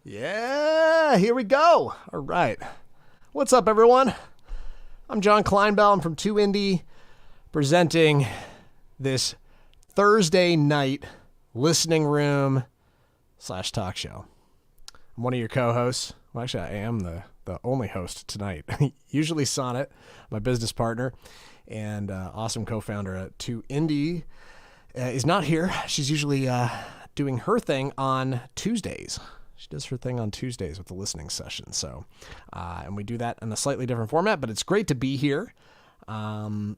Yeah, here we go. All right. What's up, everyone? I'm John Clinebell. I'm from 2 Indie, presenting this Thursday night listening room / talk show. I'm one of your co-hosts. Well, actually, I am the only host tonight. Usually Sonnet, my business partner and awesome co-founder at 2 Indie, is not here. She's usually doing her thing on Tuesdays. She does her thing on Tuesdays with the listening session. So, and we do that in a slightly different format, but it's great to be here. I'm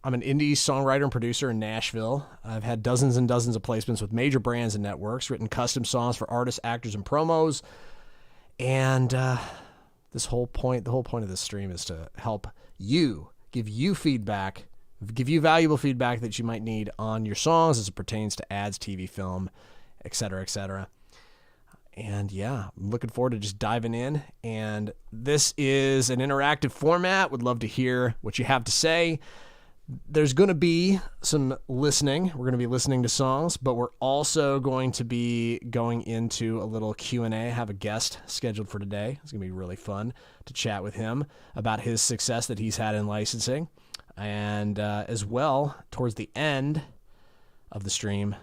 an indie songwriter and producer in Nashville. I've had dozens and dozens of placements with major brands and networks, written custom songs for artists, actors, and promos. And the whole point of this stream is to help you, give you feedback, give you valuable feedback that you might need on your songs as it pertains to ads, TV, film, etc., etc. And yeah, I'm looking forward to just diving in. And this is an interactive format. Would love to hear what you have to say. There's going to be some listening. We're going to be listening to songs, but we're also going to be going into a little Q&A. I have a guest scheduled for today. It's going to be really fun to chat with him about his success that he's had in licensing. And as well, towards the end of the stream,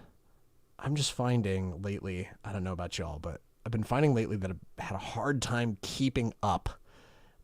I'm just finding lately, I don't know about y'all, but I've been finding lately that I've had a hard time keeping up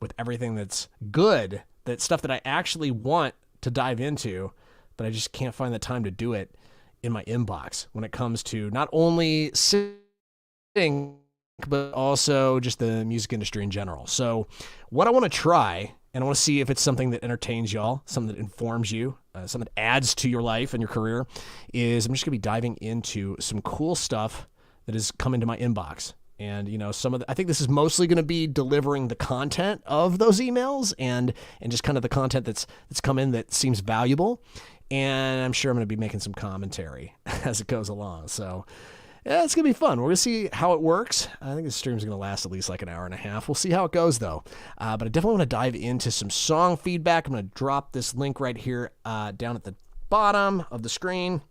with everything that's good, that stuff that I actually want to dive into, but I just can't find the time to do it in my inbox when it comes to not only singing, but also just the music industry in general. So what I want to try, and I want to see if it's something that entertains y'all, something that informs you, something that adds to your life and your career, is I'm just going to be diving into some cool stuff that has come into my inbox. And, you know, I think this is mostly going to be delivering the content of those emails and just kind of the content that's come in that seems valuable. And I'm sure I'm going to be making some commentary as it goes along. So yeah, it's going to be fun. We're going to see how it works. I think this stream is going to last at least like an hour and a half. We'll see how it goes, though. But I definitely want to dive into some song feedback. I'm going to drop this link right here down at the bottom of the screen.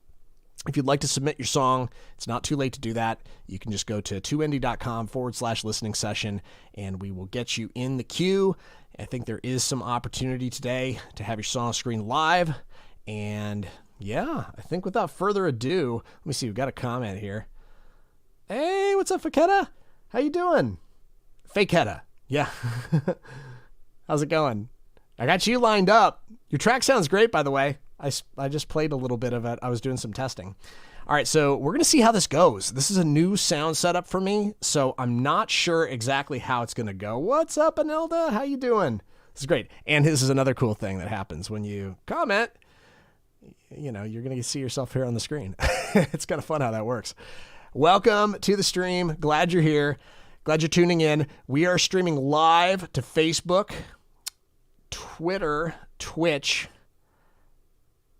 If you'd like to submit your song, it's not too late to do that. You can just go to 2indie.com/listening session, and we will get you in the queue. I think there is some opportunity today to have your song screened live. And yeah, I think without further ado, let me see, we've got a comment here. Hey, what's up, Faketta? How you doing? Faketta, yeah. How's it going? I got you lined up. Your track sounds great, by the way. I just played a little bit of it. I was doing some testing. All right, so we're going to see how this goes. This is a new sound setup for me, so I'm not sure exactly how it's going to go. What's up, Anelda? How you doing? This is great. And this is another cool thing that happens when you comment. You know, you're going to see yourself here on the screen. It's kind of fun how that works. Welcome to the stream. Glad you're here. Glad you're tuning in. We are streaming live to Facebook, Twitter, Twitch,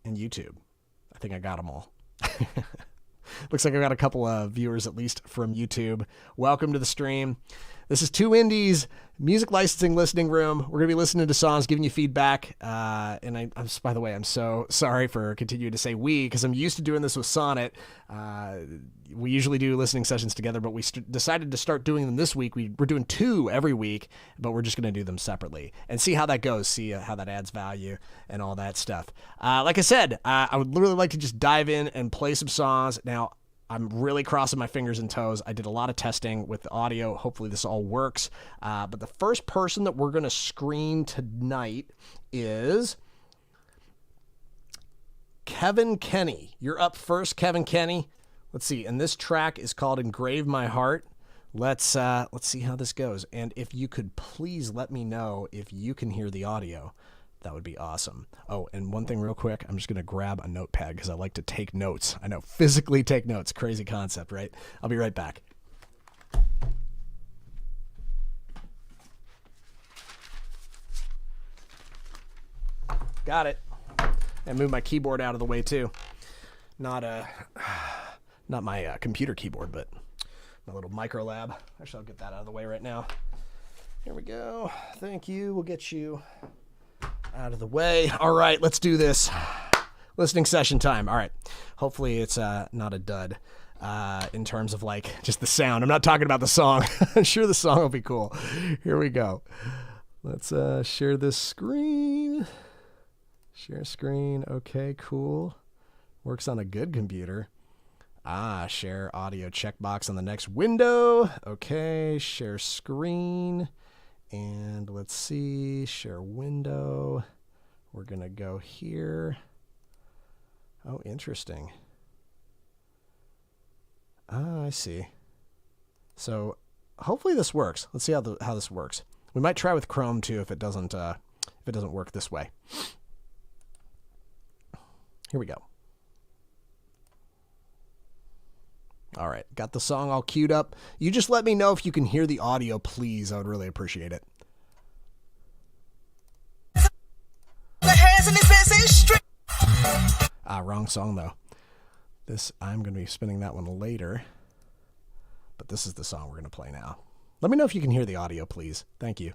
and YouTube. I think I got them all. Looks like I got a couple of viewers at least from YouTube. Welcome to the stream. This is 2 Indies Music Licensing Listening Room. We're going to be listening to songs, giving you feedback. And by the way, I'm so sorry for continuing to say we, because I'm used to doing this with Sonnet. We usually do listening sessions together, but we decided to start doing them this week. We're doing 2 every week, but we're just going to do them separately and see how that goes, see how that adds value and all that stuff. Like I said, I would literally like to just dive in and play some songs. Now, I'm really crossing my fingers and toes. I did a lot of testing with the audio. Hopefully this all works. But the first person that we're going to screen tonight is Kevin Kenny. You're up first, Kevin Kenny. Let's see. And this track is called Engrave My Heart. Let's see how this goes. And if you could please let me know if you can hear the audio. That would be awesome. Oh, and one thing real quick, I'm just going to grab a notepad because I like to take notes. I know, physically take notes. Crazy concept, right? I'll be right back. Got it. And move my keyboard out of the way too. Not my computer keyboard, but my little micro lab. Actually, I'll get that out of the way right now. Here we go. Thank you. We'll get you out of the way. All right, let's do this. Listening session time. All right. Hopefully it's not a dud. in terms of like just the sound. I'm not talking about the song. I'm sure the song will be cool. Here we go. Let's share this screen. Share screen. Okay, cool. Works on a good computer. Share audio checkbox on the next window. Okay, share screen. And let's see, share window. We're going to go here. Oh, interesting. I see. So hopefully this works. Let's see how this works. We might try with Chrome too if it doesn't work this way. Here we go. All right, got the song all queued up. You just let me know if you can hear the audio, please. I would really appreciate it. Wrong song though. I'm going to be spinning that one later. But this is the song we're going to play now. Let me know if you can hear the audio, please. Thank you.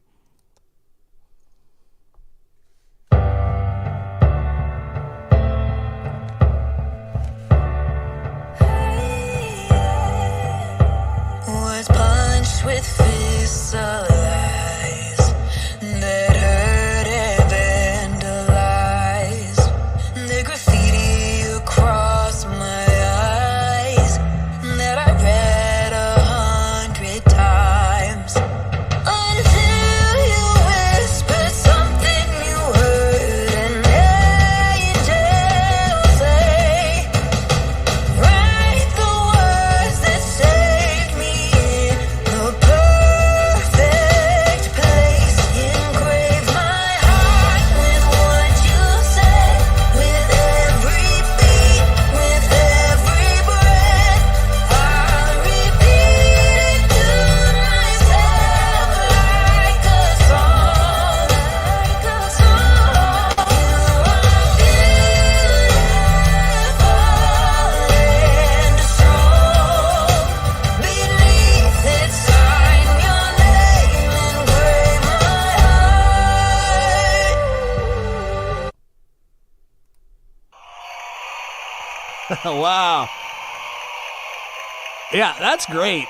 Was punched with fists of lies that hurt and vandalized. The graffiti across my eyes that I read 100 times. Until you whispered something you heard an angel say. Write the words that saved me in the perfect place. Engrave my heart with what you said. With every beat, with every breath, I'll repeat it to myself like a song, like a song. You are beautiful and strong. Beneath it, sign your name, engrave my heart. Wow. Yeah, that's great.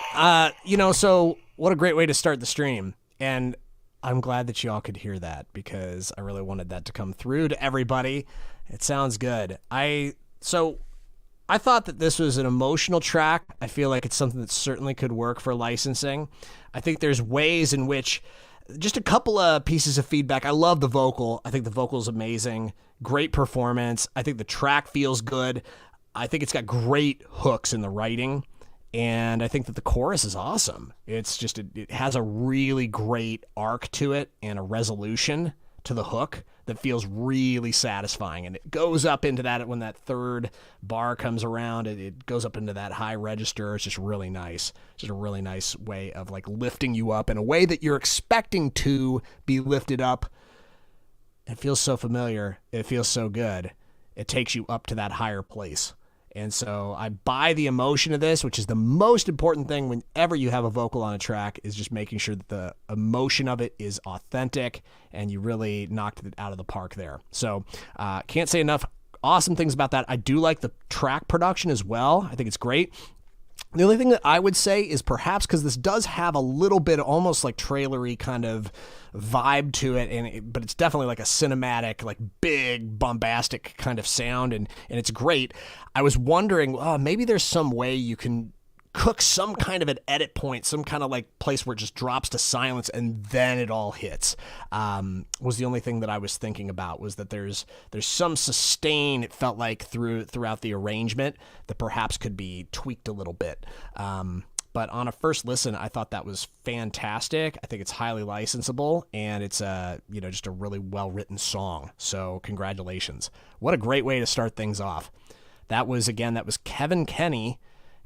So what a great way to start the stream. And I'm glad that you all could hear that because I really wanted that to come through to everybody. It sounds good. I thought that this was an emotional track. I feel like it's something that certainly could work for licensing. I think there's ways in which just a couple of pieces of feedback. I love the vocal. I think the vocal is amazing. Great performance. I think the track feels good. I think it's got great hooks in the writing. And I think that the chorus is awesome. It's just, it has a really great arc to it and a resolution to the hook that feels really satisfying. And it goes up into that when that third bar comes around, it goes up into that high register. It's just really nice. Just a really nice way of like lifting you up in a way that you're expecting to be lifted up. It feels so familiar. It feels so good. It takes you up to that higher place. And so I buy the emotion of this, which is the most important thing whenever you have a vocal on a track, is just making sure that the emotion of it is authentic and you really knocked it out of the park there. So can't say enough awesome things about that. I do like the track production as well. I think it's great. The only thing that I would say is perhaps because this does have a little bit almost like trailery kind of vibe to it, but it's definitely like a cinematic, like big, bombastic kind of sound, and it's great. I was wondering, maybe there's some way you can cook some kind of an edit point, some kind of like place where it just drops to silence and then it all hits. Was the only thing that I was thinking about, was that there's some sustain, it felt like throughout the arrangement that perhaps could be tweaked a little bit. But on a first listen, I thought that was fantastic. I think it's highly licensable, and it's just a really well-written song. So congratulations. What a great way to start things off. That was Kevin Kenny,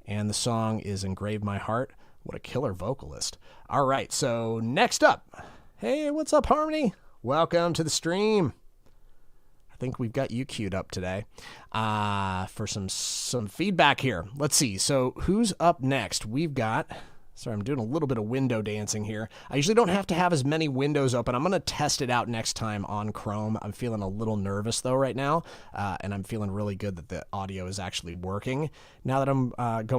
and the song is Engrave My Heart. What a killer vocalist. All right, so next up. Hey, what's up, Harmony? Welcome to the stream. I think we've got you queued up today for some feedback here. Let's see. So who's up next? We've got Sorry, I'm doing a little bit of window dancing here. I usually don't have to have as many windows open. I'm going to test it out next time on Chrome. I'm feeling a little nervous, though, right now, and I'm feeling really good that the audio is actually working now that I'm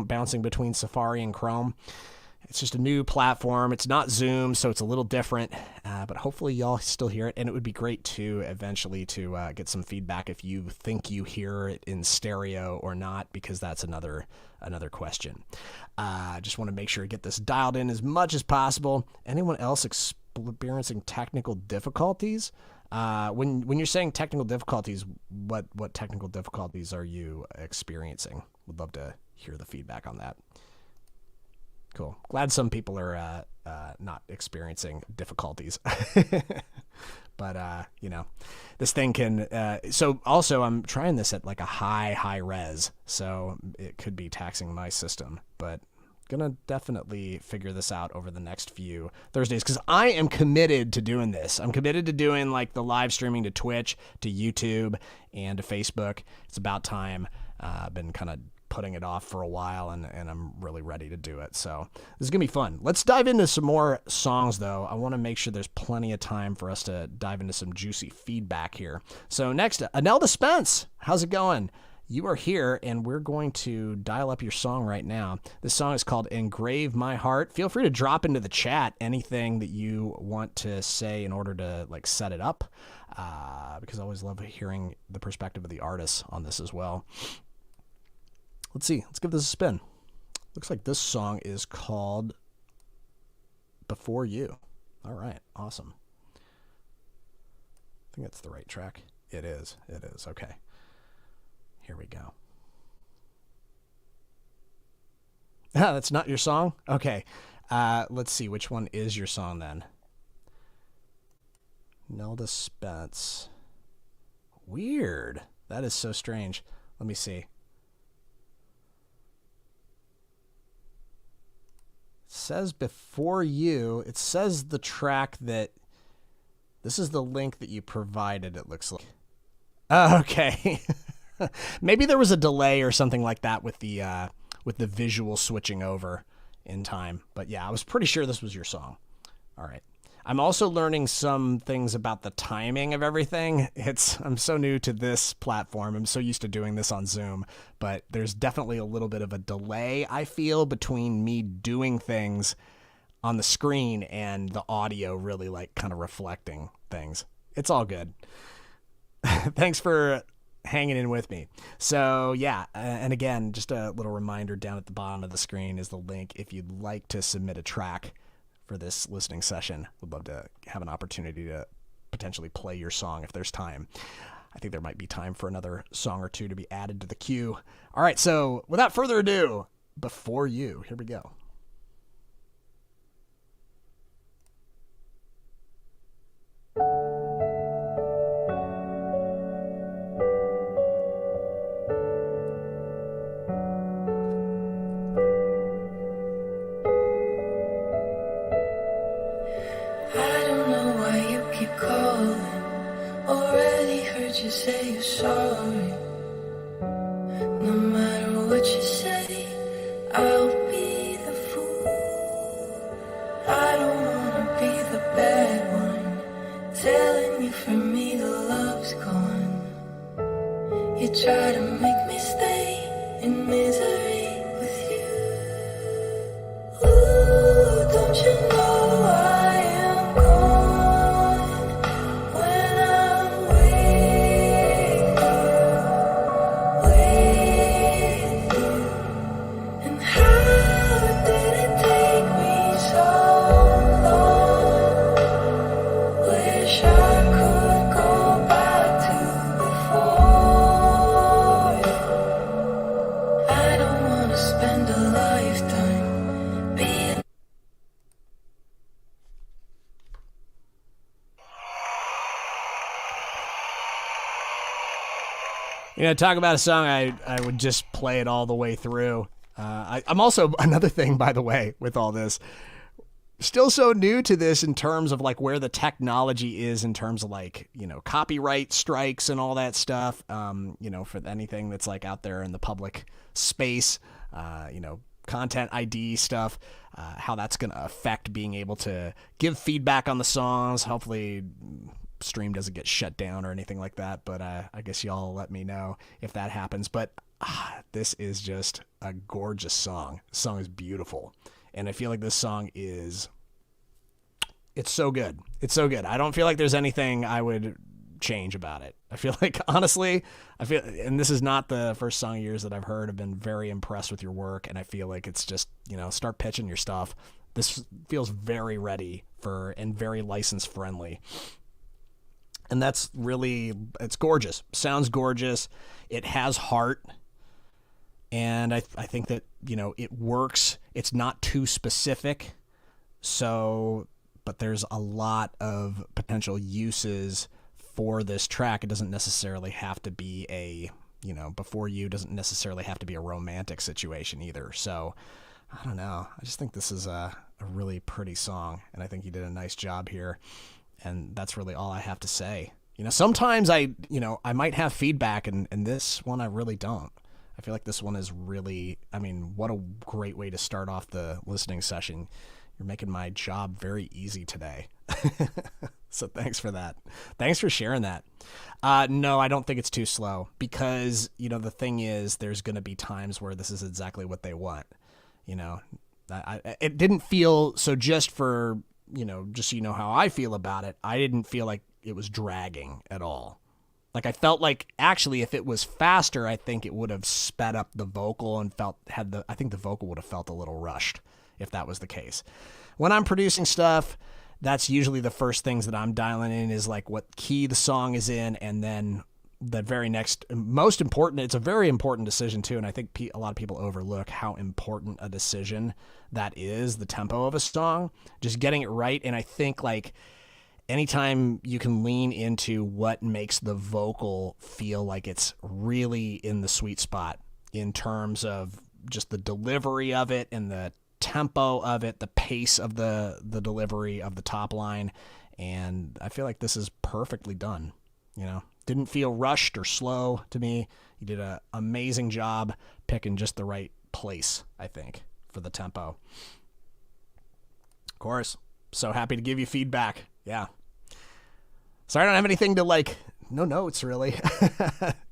bouncing between Safari and Chrome. It's just a new platform. It's not Zoom, so it's a little different, but hopefully y'all still hear it, and it would be great, too, eventually to get some feedback if you think you hear it in stereo or not, because that's another question. Just want to make sure to get this dialed in as much as possible. Anyone else experiencing technical difficulties? When you're saying technical difficulties, what technical difficulties are you experiencing? Would love to hear the feedback on that. Cool. Glad some people are not experiencing difficulties. But, this thing can... so also, I'm trying this at like a high res, so it could be taxing my system. But gonna definitely figure this out over the next few Thursdays, because I am committed to doing this. I'm committed to doing like the live streaming to Twitch, to YouTube, and to Facebook. It's about time. I've been kind of putting it off for a while, and I'm really ready to do it. So this is going to be fun. Let's dive into some more songs, though. I want to make sure there's plenty of time for us to dive into some juicy feedback here. So next, Anelda Spence. How's it going? You are here, and we're going to dial up your song right now. This song is called Engrave My Heart. Feel free to drop into the chat anything that you want to say in order to like set it up, because I always love hearing the perspective of the artists on this as well. Let's see. Let's give this a spin. Looks like this song is called Before You. All right. Awesome. I think that's the right track. It is. It is. Okay. Here we go. Ah, that's not your song? Okay. Let's see. Which one is your song then? Nelda Spence. Weird. That is so strange. Let me see. It says Before You. It says the track that... This is the link that you provided, it looks like. Oh, okay. Maybe there was a delay or something like that with the visual switching over in time. But yeah, I was pretty sure this was your song. All right. I'm also learning some things about the timing of everything. I'm so new to this platform. I'm so used to doing this on Zoom, but there's definitely a little bit of a delay, I feel, between me doing things on the screen and the audio really like kind of reflecting things. It's all good. Thanks for hanging in with me. So yeah, and again, just a little reminder, down at the bottom of the screen is the link if you'd like to submit a track for this listening session. Would love to have an opportunity to potentially play your song if there's time. I think there might be time for another song or two to be added to the queue. All right, so without further ado, Before You, here we go. You say you're sorry. No matter what you say, I'll be the fool. I don't wanna be the bad one, telling you from me the love's gone. You try to make me stay in misery with you. Ooh, don't you know I am gone when I'm with you. And how did it take me so long? Wish I could go back to before. I don't wanna spend a lifetime being. Talk about a song I would just play it all the way through. I'm also, another thing, by the way, with all this, still so new to this in terms of like where the technology is in terms of like, copyright strikes and all that stuff, for anything that's like out there in the public space, content ID stuff, how that's going to affect being able to give feedback on the songs. Hopefully stream doesn't get shut down or anything like that, but I guess y'all let me know if that happens. But this is just a gorgeous song. The song is beautiful, and I feel like this song is, it's so good. It's so good. I don't feel like there's anything I would change about it. I feel like, honestly, and this is not the first song of yours that I've heard. I've been very impressed with your work, and I feel like it's just, start pitching your stuff. This feels very ready for, and very license friendly. And that's really, it's gorgeous. Sounds gorgeous. It has heart. And I think that, it works. It's not too specific. But there's a lot of potential uses for this track. It doesn't necessarily have to be Before You doesn't necessarily have to be a romantic situation either. So I don't know. I just think this is a really pretty song, and I think you did a nice job here. And that's really all I have to say. Sometimes I might have feedback, and this one I really don't. I feel like this one is really, what a great way to start off the listening session. You're making my job very easy today. So thanks for that. Thanks for sharing that. No, I don't think it's too slow, because, the thing is, there's going to be times where this is exactly what they want. It didn't feel, so just for, just so you know how I feel about it, I didn't feel like it was dragging at all. Like, I felt like, actually, if it was faster, I think it would have sped up the vocal and I think the vocal would have felt a little rushed if that was the case. When I'm producing stuff, that's usually the first things that I'm dialing in, is like what key the song is in, and then the very next, most important, it's a very important decision too, and I think a lot of people overlook how important a decision that is, the tempo of a song, just getting it right. And I think, like, anytime you can lean into what makes the vocal feel like it's really in the sweet spot in terms of just the delivery of it and the tempo of it, the pace of the delivery of the top line, and I feel like this is perfectly done. Didn't feel rushed or slow to me. You did an amazing job picking just the right place, I think, for the tempo. Of course, so happy to give you feedback. Yeah. Sorry, I don't have anything to no notes really.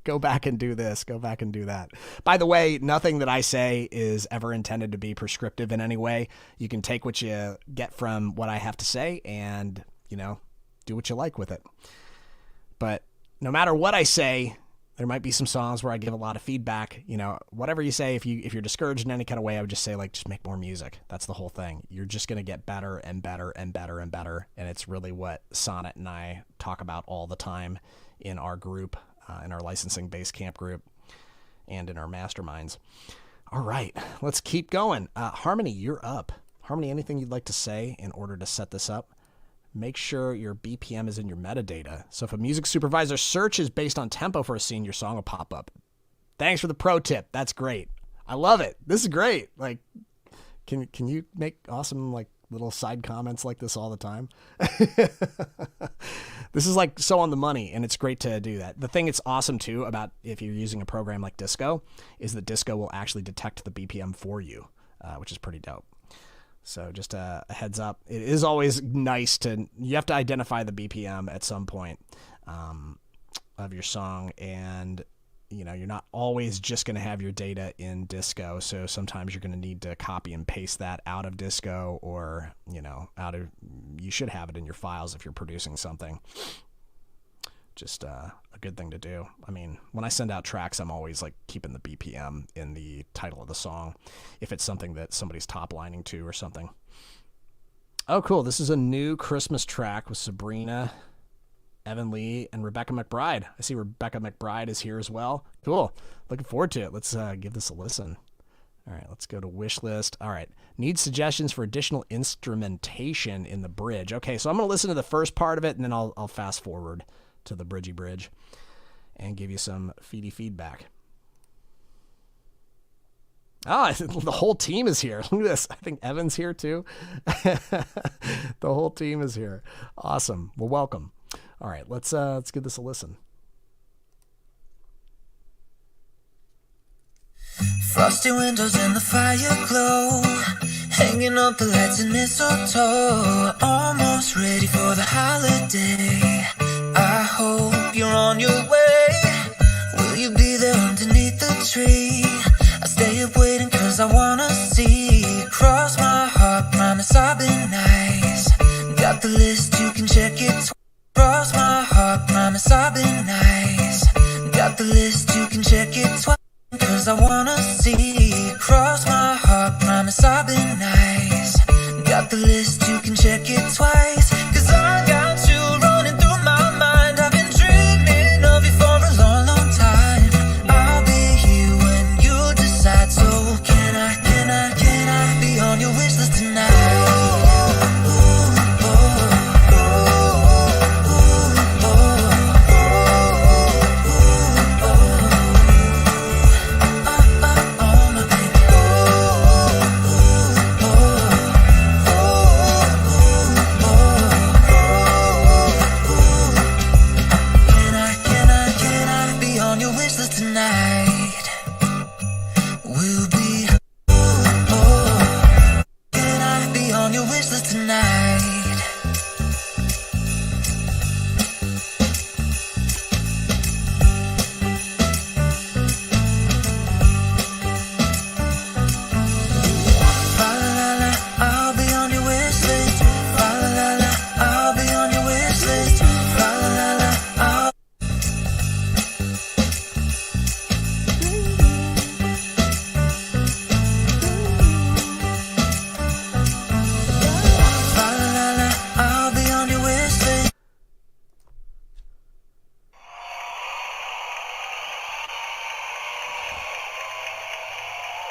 Go back and do this. Go back and do that. By the way, nothing that I say is ever intended to be prescriptive in any way. You can take what you get from what I have to say and, do what you like with it. But no matter what I say, there might be some songs where I give a lot of feedback. Whatever you say, if you're discouraged in any kind of way, I would just say, just make more music. That's the whole thing. You're just going to get better and better and better and better. And it's really what Sonnet and I talk about all the time in our group, in our licensing base camp group, and in our masterminds. All right, let's keep going. Harmony, you're up. Harmony, anything you'd like to say in order to set this up? Make sure your BPM is in your metadata. So if a music supervisor searches based on tempo for a scene, your song will pop up. Thanks for the pro tip. That's great. I love it. This is great. Can you make awesome little side comments like this all the time? This is so on the money, and it's great to do that. The thing that's awesome too about if you're using a program like Disco is that Disco will actually detect the BPM for you, which is pretty dope. So just a heads up. It is always nice you have to identify the BPM at some point of your song, and you're not always just going to have your data in Disco. So sometimes you're going to need to copy and paste that out of Disco, or you should have it in your files if you're producing something. Just a good thing to do. When I send out tracks, I'm always keeping the BPM in the title of the song if it's something that somebody's top lining to or something. Oh, cool. This is a new Christmas track with Sabrina, Evan Lee, and Rebecca McBride. I see Rebecca McBride is here as well. Cool. Looking forward to it. Let's give this a listen. All right, let's go to wish list. All right, need suggestions for additional instrumentation in the bridge. Okay, so I'm going to listen to the first part of it, and then I'll fast forward to the bridgy bridge and give you some feedback. The whole team is here. Look at this. I think Evan's here too. The whole team is here. Awesome. Well, welcome. All right, let's give this a listen. Frosty windows and the fire glow, hanging up the lights and mistletoe. Almost ready for the holiday. I hope you're on your way. Will you be there underneath the tree? I stay up waiting cause I wanna see. Cross my heart, promise I'll be nice. Got the list, you can check it. Cross my heart, promise I'll be nice. Got the list, you can check it twice. Cause I wanna see. Cross my heart, promise I'll be nice. Got the list, you can check it twice. Cause I got you running through my mind. I've been dreaming of you for a long, long time. I'll be here when you decide. So can I be on your wish list tonight?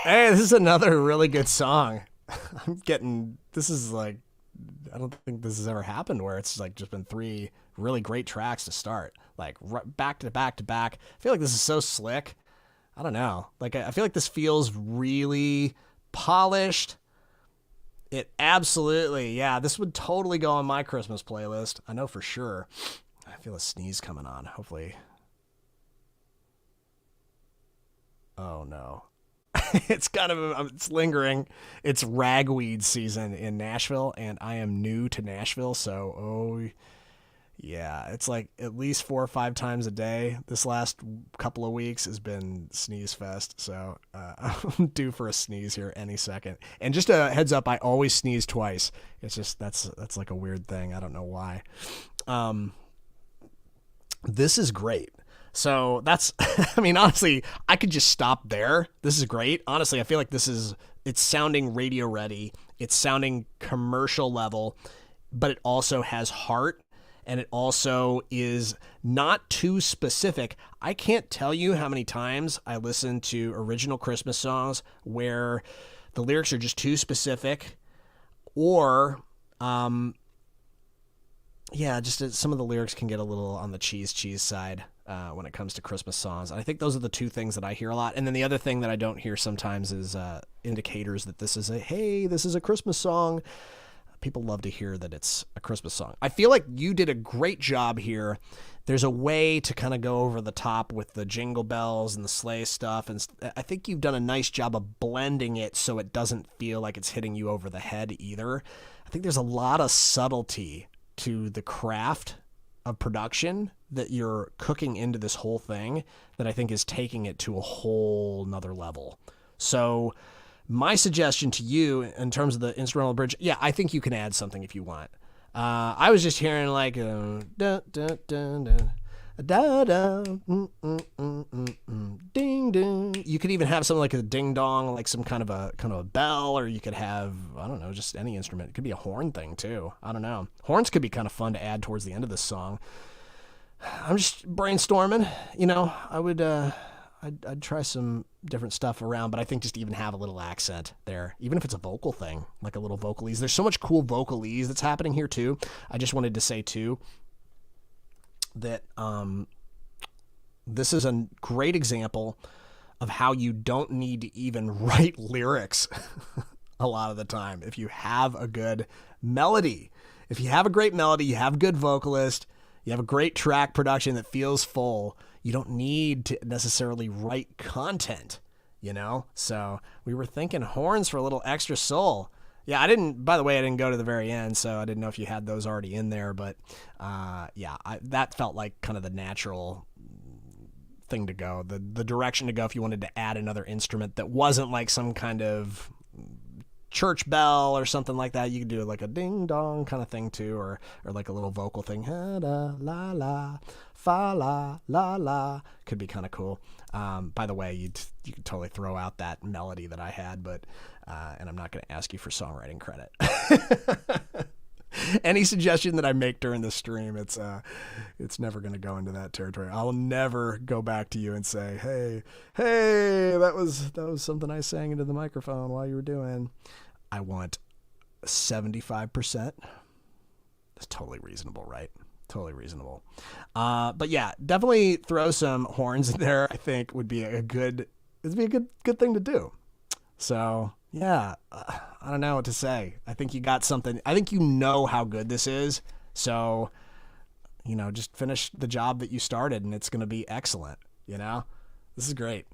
Hey, this is another really good song. This is like, I don't think this has ever happened where it's like just been three really great tracks to start, like back to back to back. I feel like this is so slick. I don't know. Like, I feel like this feels really polished. It absolutely, yeah, this would totally go on my Christmas playlist. I know for sure. I feel a sneeze coming on. Hopefully. Oh no. It's lingering. It's ragweed season in Nashville, and I am new to Nashville, so yeah, it's like at least 4 or 5 times a day. This last couple of weeks has been sneeze fest, so I'm due for a sneeze here any second. And just a heads up, I always sneeze twice. It's just that's like a weird thing. I don't know why. This is great. So that's, I mean, honestly, I could just stop there. This is great. Honestly, I feel like it's sounding radio ready. It's sounding commercial level, but it also has heart, and it also is not too specific. I can't tell you how many times I listen to original Christmas songs where the lyrics are just too specific, or, just some of the lyrics can get a little on the cheese side. When it comes to Christmas songs. And I think those are the two things that I hear a lot. And then the other thing that I don't hear sometimes is indicators that this is a Christmas song. People love to hear that it's a Christmas song. I feel like you did a great job here. There's a way to kind of go over the top with the jingle bells and the sleigh stuff. And I think you've done a nice job of blending it so it doesn't feel like it's hitting you over the head either. I think there's a lot of subtlety to the craft of production that you're cooking into this whole thing that I think is taking it to a whole nother level. So my suggestion to you in terms of the instrumental bridge, yeah, I think you can add something if you want. I was just hearing like da da da da da da ding ding. You could even have something like a ding dong, like some kind of a bell, or you could have, I don't know, just any instrument. It could be a horn thing too. I don't know. Horns could be kind of fun to add towards the end of this song. I'm just brainstorming, I would I'd try some different stuff around, but I think just even have a little accent there, even if it's a vocal thing, like a little vocalese. There's so much cool vocalese that's happening here too. I just wanted to say too that this is a great example of how you don't need to even write lyrics a lot of the time. If you have a good melody, if you have a great melody, you have a good vocalist, you have a great track production that feels full, you don't need to necessarily write content. So we were thinking horns for a little extra soul. Yeah, by the way, I didn't go to the very end, so I didn't know if you had those already in there, but that felt like kind of the natural thing to go, the direction to go if you wanted to add another instrument that wasn't like some kind of church bell or something like that. You could do like a ding dong kind of thing too, or like a little vocal thing. Ha da la la, fa la la la. Could be kind of cool. By the way, you could totally throw out that melody that I had, but and I'm not going to ask you for songwriting credit. Any suggestion that I make during the stream, it's never going to go into that territory. I'll never go back to you and say, hey, that was something I sang into the microphone while you were doing. I want 75%. That's totally reasonable, right? Totally reasonable. But yeah, definitely throw some horns in there. I think would be a good thing to do. So yeah, I don't know what to say. I think you got something. I think you know how good this is. So, just finish the job that you started and it's going to be excellent. This is great.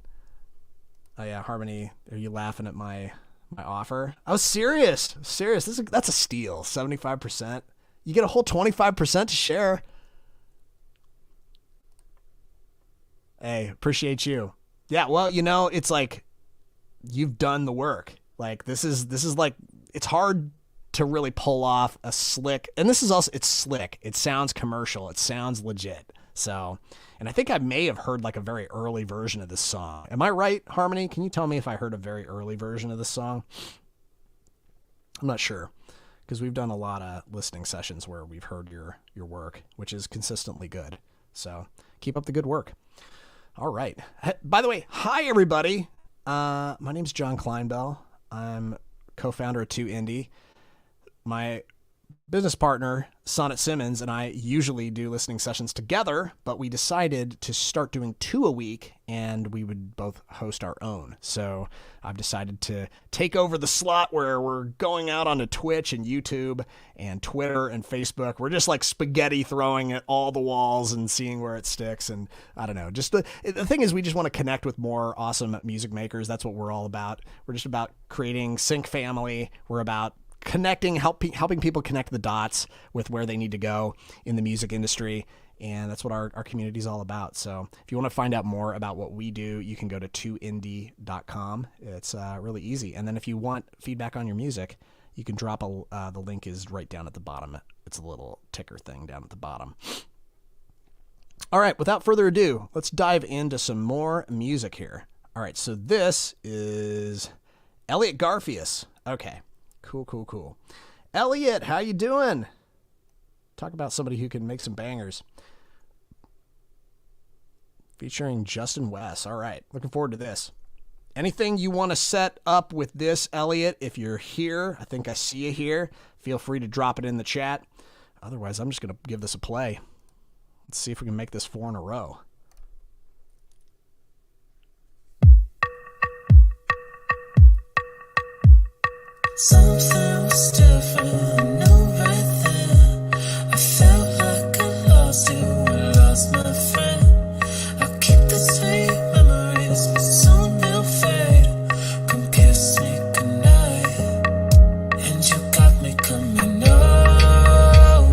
Oh yeah, Harmony, are you laughing at my offer? I was serious. That's a steal. 75%. You get a whole 25% to share. Hey, appreciate you. Yeah, well, it's like you've done the work. Like this is like, it's hard to really pull off a slick, and this is also, it's slick. It sounds commercial. It sounds legit. So, and I think I may have heard like a very early version of this song. Am I right, Harmony? Can you tell me if I heard a very early version of this song? I'm not sure, because we've done a lot of listening sessions where we've heard your work, which is consistently good. So keep up the good work. All right. By the way, hi everybody. My name's John Clinebell. I'm co-founder of 2 Indie. My business partner, Sonnet Simmons, and I usually do listening sessions together, but we decided to start doing 2 a week, and we would both host our own. So I've decided to take over the slot where we're going out onto Twitch and YouTube and Twitter and Facebook. We're just like spaghetti throwing at all the walls and seeing where it sticks. And I don't know, just the thing is, we just want to connect with more awesome music makers. That's what we're all about. We're just about creating Sync Family. We're about connecting, helping people connect the dots with where they need to go in the music industry. And that's what our community is all about. So if you want to find out more about what we do, you can go to 2indie.com. It's really easy. And then if you want feedback on your music, you can drop the link is right down at the bottom. It's a little ticker thing down at the bottom. All right, without further ado, let's dive into some more music here. All right, so this is Elliot Garfius. Okay. Cool. Elliot, how you doing? Talk about somebody who can make some bangers. Featuring Justin West. All right, looking forward to this. Anything you want to set up with this, Elliot? If you're here, I think I see you here. Feel free to drop it in the chat. Otherwise, I'm just going to give this a play. Let's see if we can make this 4 in a row. Something was different, I know right then. I felt like I lost you, I lost my friend. I'll keep the sweet memories, but soon they'll fade. Come kiss me goodnight, and you got me coming over.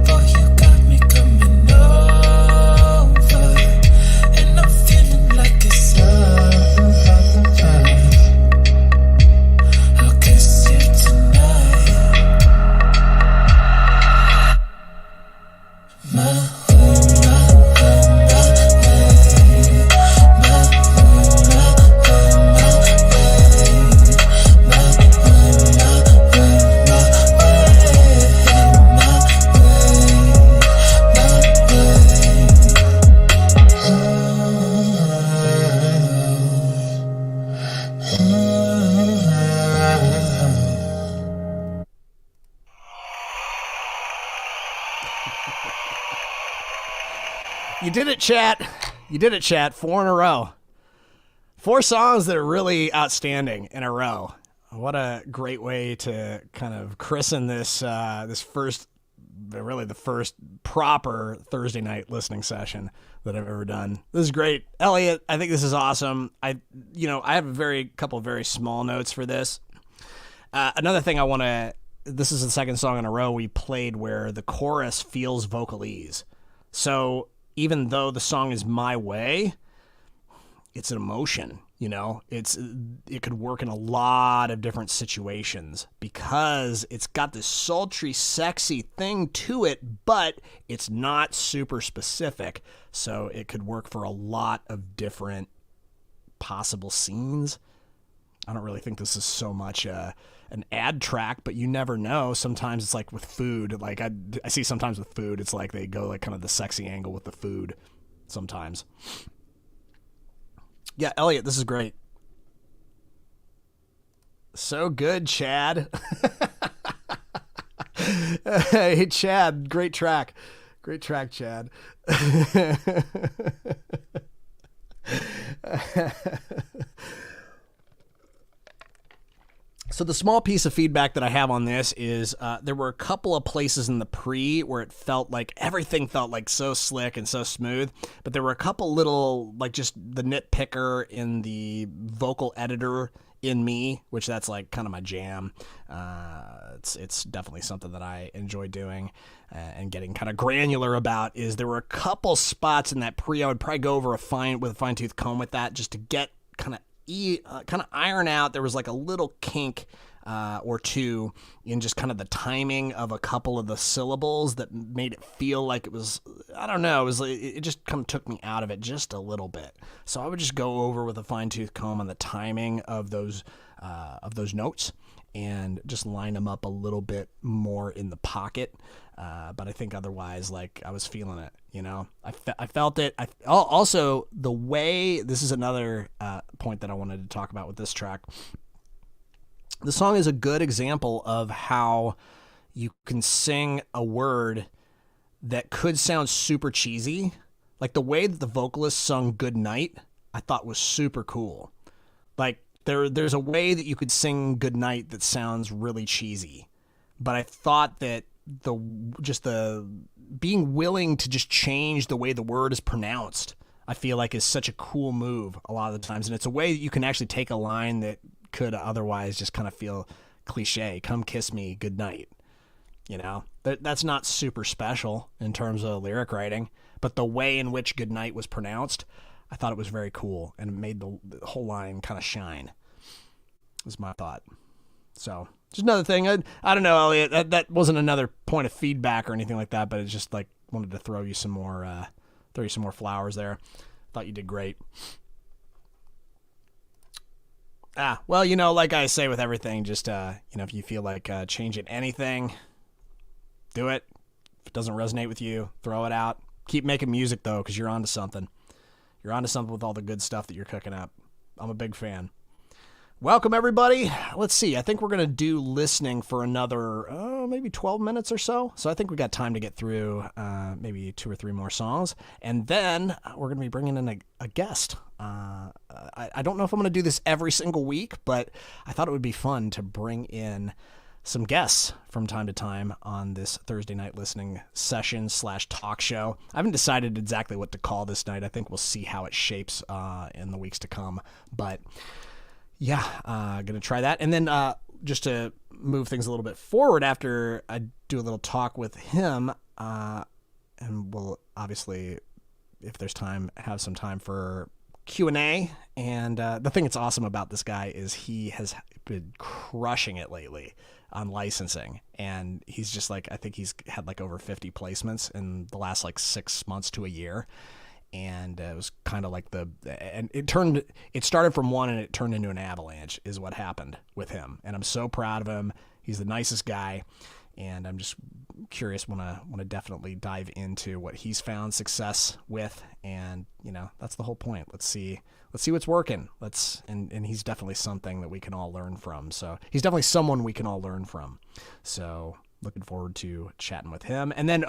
Boy, you got me coming over, and I'm feeling like it's love. You did it, chat. You did it, chat. 4 in a row. 4 songs that are really outstanding in a row. What a great way to kind of christen this this first really the first proper Thursday night listening session that I've ever done. This is great. Elliot, I think this is awesome. I have couple of very small notes for this. Another thing this is the second song in a row we played where the chorus feels vocalese. So even though the song is My Way, it's an emotion, it could work in a lot of different situations because it's got this sultry, sexy thing to it, but it's not super specific. So it could work for a lot of different possible scenes. I don't really think this is so much an ad track, but you never know. Sometimes it's like with food. Like I see sometimes with food, it's like they go like kind of the sexy angle with the food sometimes. Yeah, Elliot, this is great. So good, Chad. Hey, Chad, great track. Great track, Chad. So the small piece of feedback that I have on this is there were a couple of places in the pre where it felt like everything felt like so slick and so smooth, but there were a couple little, like just the nitpicker in the vocal editor in me, which that's like kind of my jam. It's definitely something that I enjoy doing and getting kind of granular about. Is there were a couple spots in that pre I would probably go over with a fine tooth comb with that just to get kind of iron out. There was like a little kink or two in just kind of the timing of a couple of the syllables that made it feel like it was, I don't know, it just kind of took me out of it just a little bit. So I would just go over with a fine tooth comb on the timing of those notes and just line them up a little bit more in the pocket. But I think otherwise, like, I was feeling it, I felt it. Also, the way, this is another point that I wanted to talk about with this track. The song is a good example of how you can sing a word that could sound super cheesy. Like the way that the vocalist sung Good Night, I thought was super cool. Like there's a way that you could sing Good Night that sounds really cheesy. But I thought that the being willing to just change the way the word is pronounced, I feel like is such a cool move a lot of the times. And it's a way that you can actually take a line that could otherwise just kind of feel cliche. Come kiss me, good night. That's not super special in terms of lyric writing, but the way in which good night was pronounced, I thought it was very cool and it made the whole line kind of shine, is my thought. So just another thing. I don't know, Elliot, that wasn't another point of feedback or anything like that, but it's just like wanted to throw you some more flowers there. Thought you did great. Well, like I say with everything, just, if you feel like changing anything, do it. If it doesn't resonate with you, throw it out. Keep making music, though, because you're onto something. You're onto something with all the good stuff that you're cooking up. I'm a big fan. Welcome, everybody. Let's see. I think we're going to do listening for another, maybe 12 minutes or so. So I think we got time to get through maybe 2 or 3 more songs. And then we're going to be bringing in a guest. I don't know if I'm going to do this every single week, but I thought it would be fun to bring in some guests from time to time on this Thursday night listening session / talk show. I haven't decided exactly what to call this night. I think we'll see how it shapes in the weeks to come. But yeah, going to try that. And then just to move things a little bit forward after I do a little talk with him, and we'll obviously, if there's time, have some time for Q&A. And the thing that's awesome about this guy is he has been crushing it lately on licensing. And he's just like, I think he's had like over 50 placements in the last like 6 months to a year. And it was kind of like it started from one and it turned into an avalanche is what happened with him. And I'm so proud of him. He's the nicest guy. And I'm just curious, want to definitely dive into what he's found success with. And, that's the whole point. Let's see what's working. And he's definitely something that we can all learn from. So he's definitely someone we can all learn from. So looking forward to chatting with him. And then,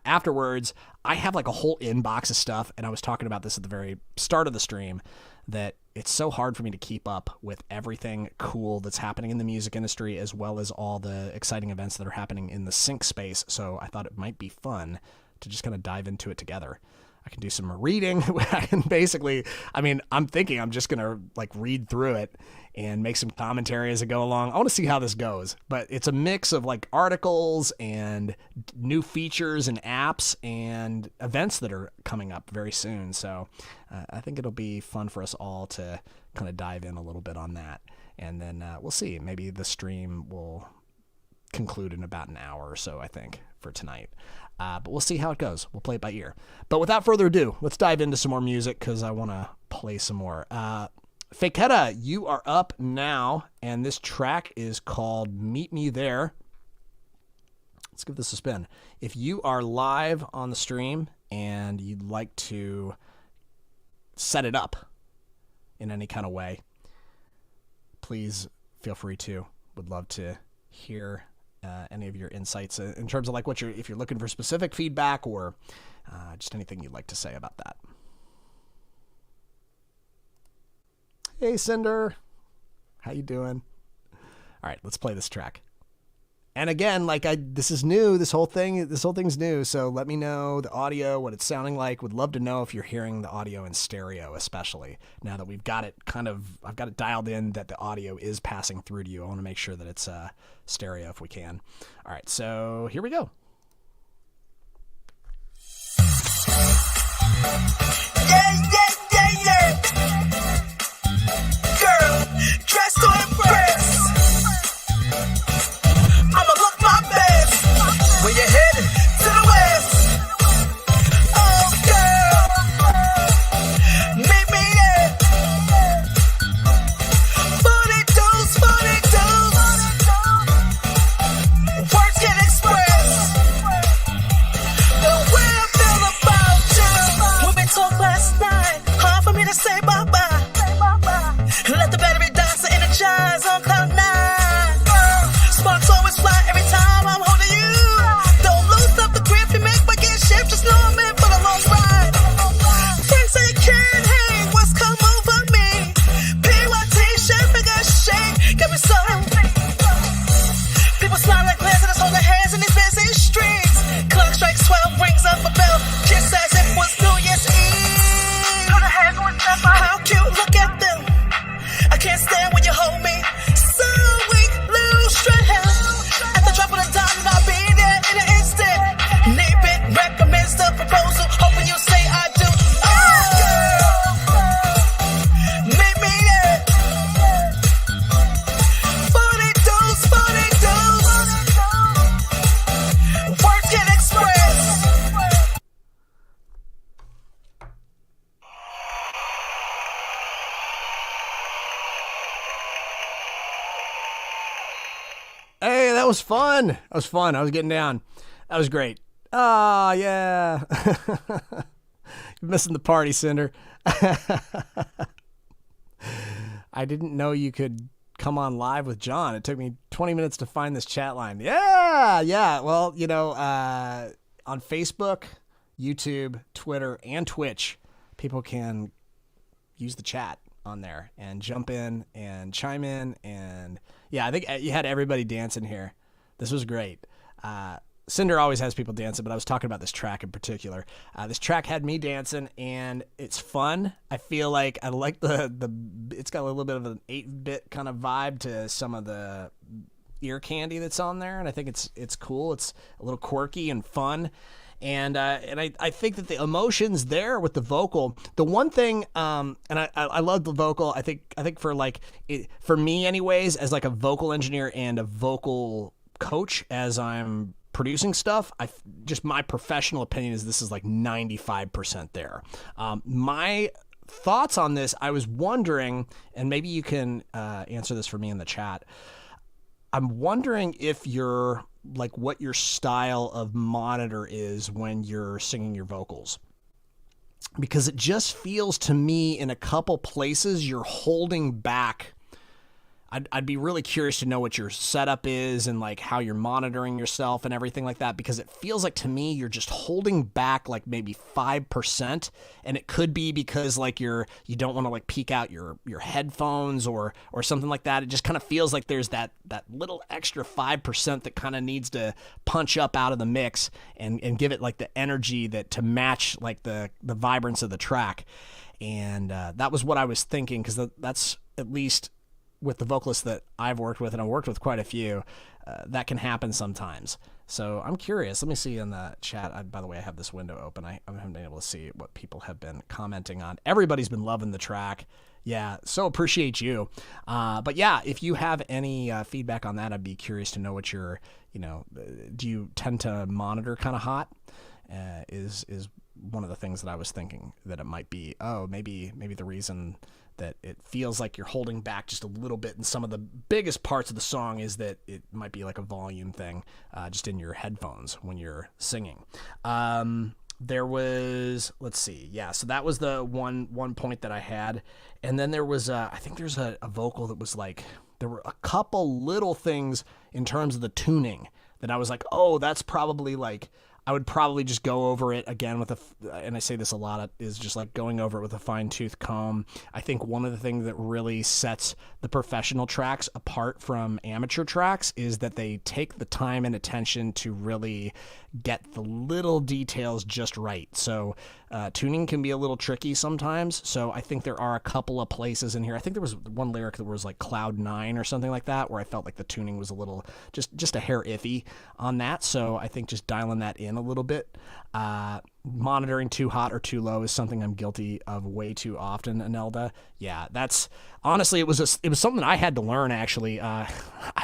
afterwards, I have like a whole inbox of stuff. And I was talking about this at the very start of the stream that it's so hard for me to keep up with everything cool that's happening in the music industry, as well as all the exciting events that are happening in the sync space. So I thought it might be fun to just kind of dive into it together. I can do some reading. I can basically, I'm thinking I'm just going to like read through it and make some commentary as I go along. I want to see how this goes, but it's a mix of like articles and new features and apps and events that are coming up very soon. So I think it'll be fun for us all to kind of dive in a little bit on that. And then we'll see. Maybe the stream will conclude in about an hour or so, I think, for tonight. But we'll see how it goes. We'll play it by ear. But without further ado, let's dive into some more music because I want to play some more. Faketa, you are up now, and this track is called Meet Me There. Let's give this a spin. If you are live on the stream and you'd like to set it up in any kind of way, please feel free to. Would love to hear any of your insights in terms of like if you're looking for specific feedback or just anything you'd like to say about that. Hey Cinder, how you doing? All right, let's play this track. And again, this is new. This whole thing's new. So let me know the audio, what it's sounding like. Would love to know if you're hearing the audio in stereo, especially now that I've got it dialed in that the audio is passing through to you. I want to make sure that it's stereo if we can. All right, so here we go. Yeah. Girl, dress to impress. I'ma look my best. When you're headed to the west. Oh, girl, meet me there. 40 words can express the way I feel about you. We've been talking last night. Hard for me to say bye-bye. Let the battery die so energize on cloud nine. Sparks always fly every time I'm holding you. Don't lose up the grip you make by getting shift. Just know I'm in for the long ride. Friends say you can't hang. What's come over me? PYT, shit, figure shake. Got me so. People smile like glass and just hold their hands in these busy streets. Clock strikes 12, rings up a bell. Kiss as if it was New Year's Eve. Put a hand on the How cute, look at them. I can't stand when you hold me. So weak, little stress. At the drop of the dime, I'll be there in an instant. Nip it, recommends the proposal. Hoping you say I do. Oh, meet me there. 40 words can express. Hey, that was fun. I was getting down. That was great. Ah, yeah. You're missing the party, Cinder. I didn't know you could come on live with John. It took me 20 minutes to find this chat line. Yeah. Well, on Facebook, YouTube, Twitter, and Twitch, people can use the chat on there and jump in and chime in. And yeah, I think you had everybody dancing here. This was great. Cinder always has people dancing, but I was talking about this track in particular. This track had me dancing, and it's fun. I feel like I like it's got a little bit of an 8-bit kind of vibe to some of the ear candy that's on there, and I think it's cool. It's a little quirky and fun. And I think that the emotions there with the vocal, the one thing, and I love the vocal. I think for me anyways, as like a vocal engineer and a vocal coach, as I'm producing stuff, just my professional opinion is this is like 95% there. My thoughts on this, I was wondering, and maybe you can answer this for me in the chat. I'm wondering if what your style of monitor is when you're singing your vocals. Because it just feels to me in a couple places you're holding back. I'd be really curious to know what your setup is and like how you're monitoring yourself and everything like that, because it feels like to me you're just holding back like maybe 5%, and it could be because like you don't want to like peek out your headphones or something like that. It just kind of feels like there's that little extra 5% that kind of needs to punch up out of the mix and give it like the energy that to match like the vibrance of the track. And that was what I was thinking, because that's at least with the vocalists that I've worked with, and I've worked with quite a few, that can happen sometimes. So I'm curious. Let me see in the chat. By the way, I have this window open. I haven't been able to see what people have been commenting on. Everybody's been loving the track. Yeah, so appreciate you. But yeah, if you have any feedback on that, I'd be curious to know what your, do you tend to monitor kind of hot? Is one of the things that I was thinking that it might be. Oh, maybe the reason that it feels like you're holding back just a little bit in some of the biggest parts of the song is that it might be like a volume thing, just in your headphones when you're singing. There was, let's see, yeah, so that was the one point that I had, and then there was I think there's a vocal that was like, there were a couple little things in terms of the tuning that I was like, oh, that's probably like, I would probably just go over it again with and I say this a lot, is just like going over it with a fine-tooth comb. I think one of the things that really sets the professional tracks apart from amateur tracks is that they take the time and attention to really get the little details just right. So tuning can be a little tricky sometimes. So I think there are a couple of places in here. I think there was one lyric that was like Cloud 9 or something like that, where I felt like the tuning was a little, just a hair iffy on that. So I think just dialing that in a little bit. Monitoring too hot or too low is something I'm guilty of way too often, Anelda. Yeah, that's honestly, it was something I had to learn, actually. I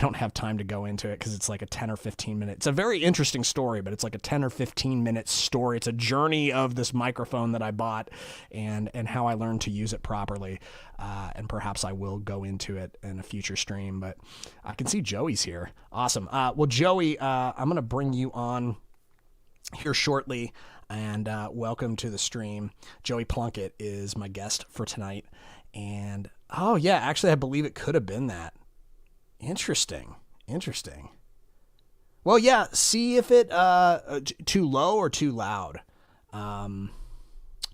don't have time to go into it because it's like a 10 or 15 minute. It's a very interesting story, but it's like a 10 or 15 minute story. It's a journey of this microphone that I bought and how I learned to use it properly. And perhaps I will go into it in a future stream, but I can see Joey's here. Awesome. Well, Joey, I'm going to bring you on here shortly, and welcome to the stream. Joey Plunkett is my guest for tonight, and oh yeah, actually I believe it could have been that. Interesting. Well, yeah, see if it too low or too loud.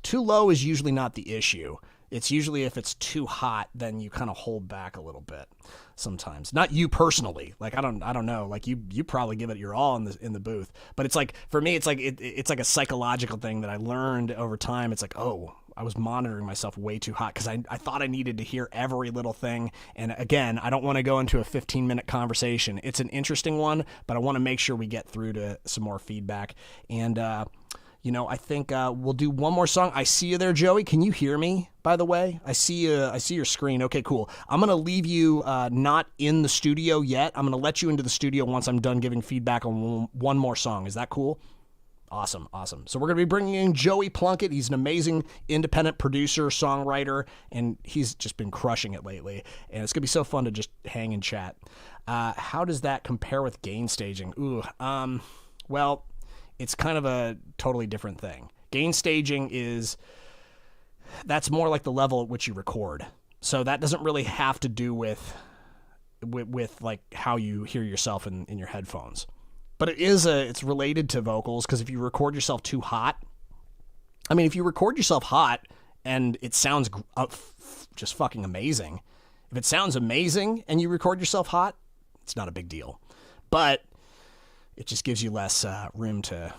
Too low is usually not the issue. It's usually if it's too hot, then you kind of hold back a little bit sometimes. Not you personally. Like I don't know. Like you probably give it your all in the booth. But it's like, for me, it's like it's like a psychological thing that I learned over time. It's like, oh, I was monitoring myself way too hot because I thought I needed to hear every little thing. And again, I don't want to go into a 15-minute conversation. It's an interesting one, but I want to make sure we get through to some more feedback. And I think we'll do one more song. I see you there, Joey. Can you hear me, by the way? I see your screen. Okay, cool. I'm going to leave you not in the studio yet. I'm going to let you into the studio once I'm done giving feedback on one more song. Is that cool? Awesome. So we're going to be bringing in Joey Plunkett. He's an amazing independent producer, songwriter, and he's just been crushing it lately. And it's going to be so fun to just hang and chat. How does that compare with gain staging? Well, it's kind of a totally different thing. Gain staging that's more like the level at which you record. So that doesn't really have to do with like how you hear yourself in your headphones. But it's related to vocals, because if you record yourself too hot, if you record yourself hot and it sounds just fucking amazing. If it sounds amazing and you record yourself hot, it's not a big deal. But it just gives you less room to.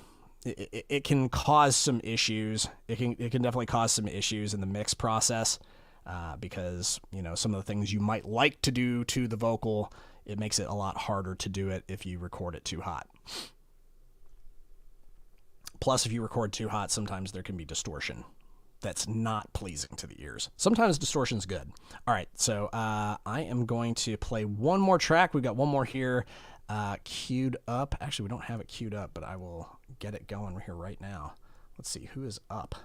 It can cause some issues. It can definitely cause some issues in the mix process because some of the things you might like to do to the vocal, it makes it a lot harder to do it if you record it too hot. Plus, if you record too hot, sometimes there can be distortion that's not pleasing to the ears. Sometimes distortion's good. All right, so I am going to play one more track. We've got one more here. Queued up. Actually, we don't have it queued up, but I will get it going here right now. Let's see who is up.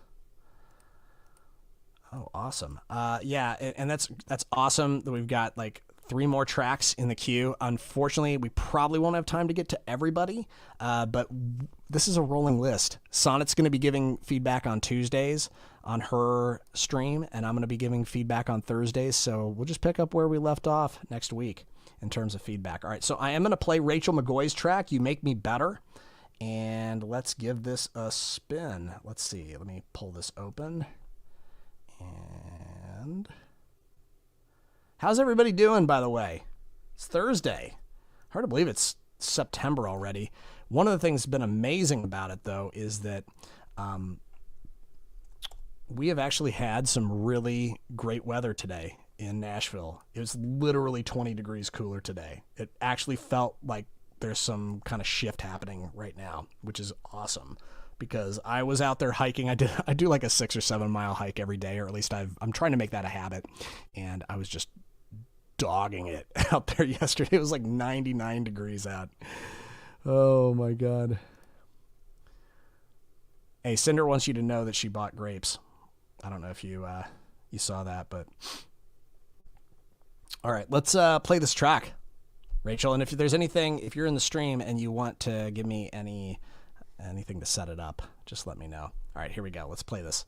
Oh, awesome. Yeah, and that's awesome that we've got like 3 more tracks in the queue. Unfortunately, we probably won't have time to get to everybody, but this is a rolling list. Sonnet's going to be giving feedback on Tuesdays on her stream, and I'm going to be giving feedback on Thursdays, so we'll just pick up where we left off next week in terms of feedback. All right, so I am going to play Rachel McGoy's track, You Make Me Better, and let's give this a spin. Let's see. Let me pull this open. And how's everybody doing, by the way? It's Thursday. Hard to believe it's September already. One of the things that's been amazing about it, though, is that we have actually had some really great weather today in Nashville. It was literally 20 degrees cooler today. It actually felt like there's some kind of shift happening right now, which is awesome. Because I was out there hiking. I do like a 6 or 7 mile hike every day, or at least I'm trying to make that a habit. And I was just dogging it out there yesterday. It was like 99 degrees out. Oh my God. Hey, Cinder wants you to know that she bought grapes. I don't know if you saw that, but all right, let's play this track, Rachel. And if there's anything, if you're in the stream and you want to give me anything to set it up, just let me know. All right, here we go. Let's play this.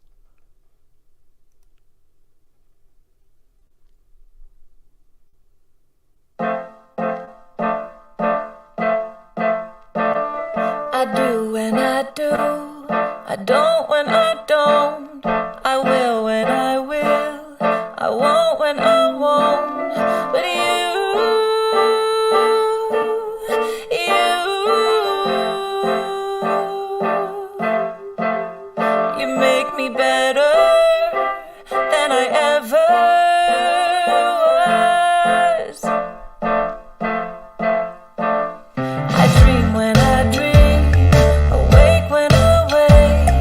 I do when I do, I don't when I don't, I will when I will, I won't when I won't, but you make me better than I ever was. I dream when I dream, awake when I wake,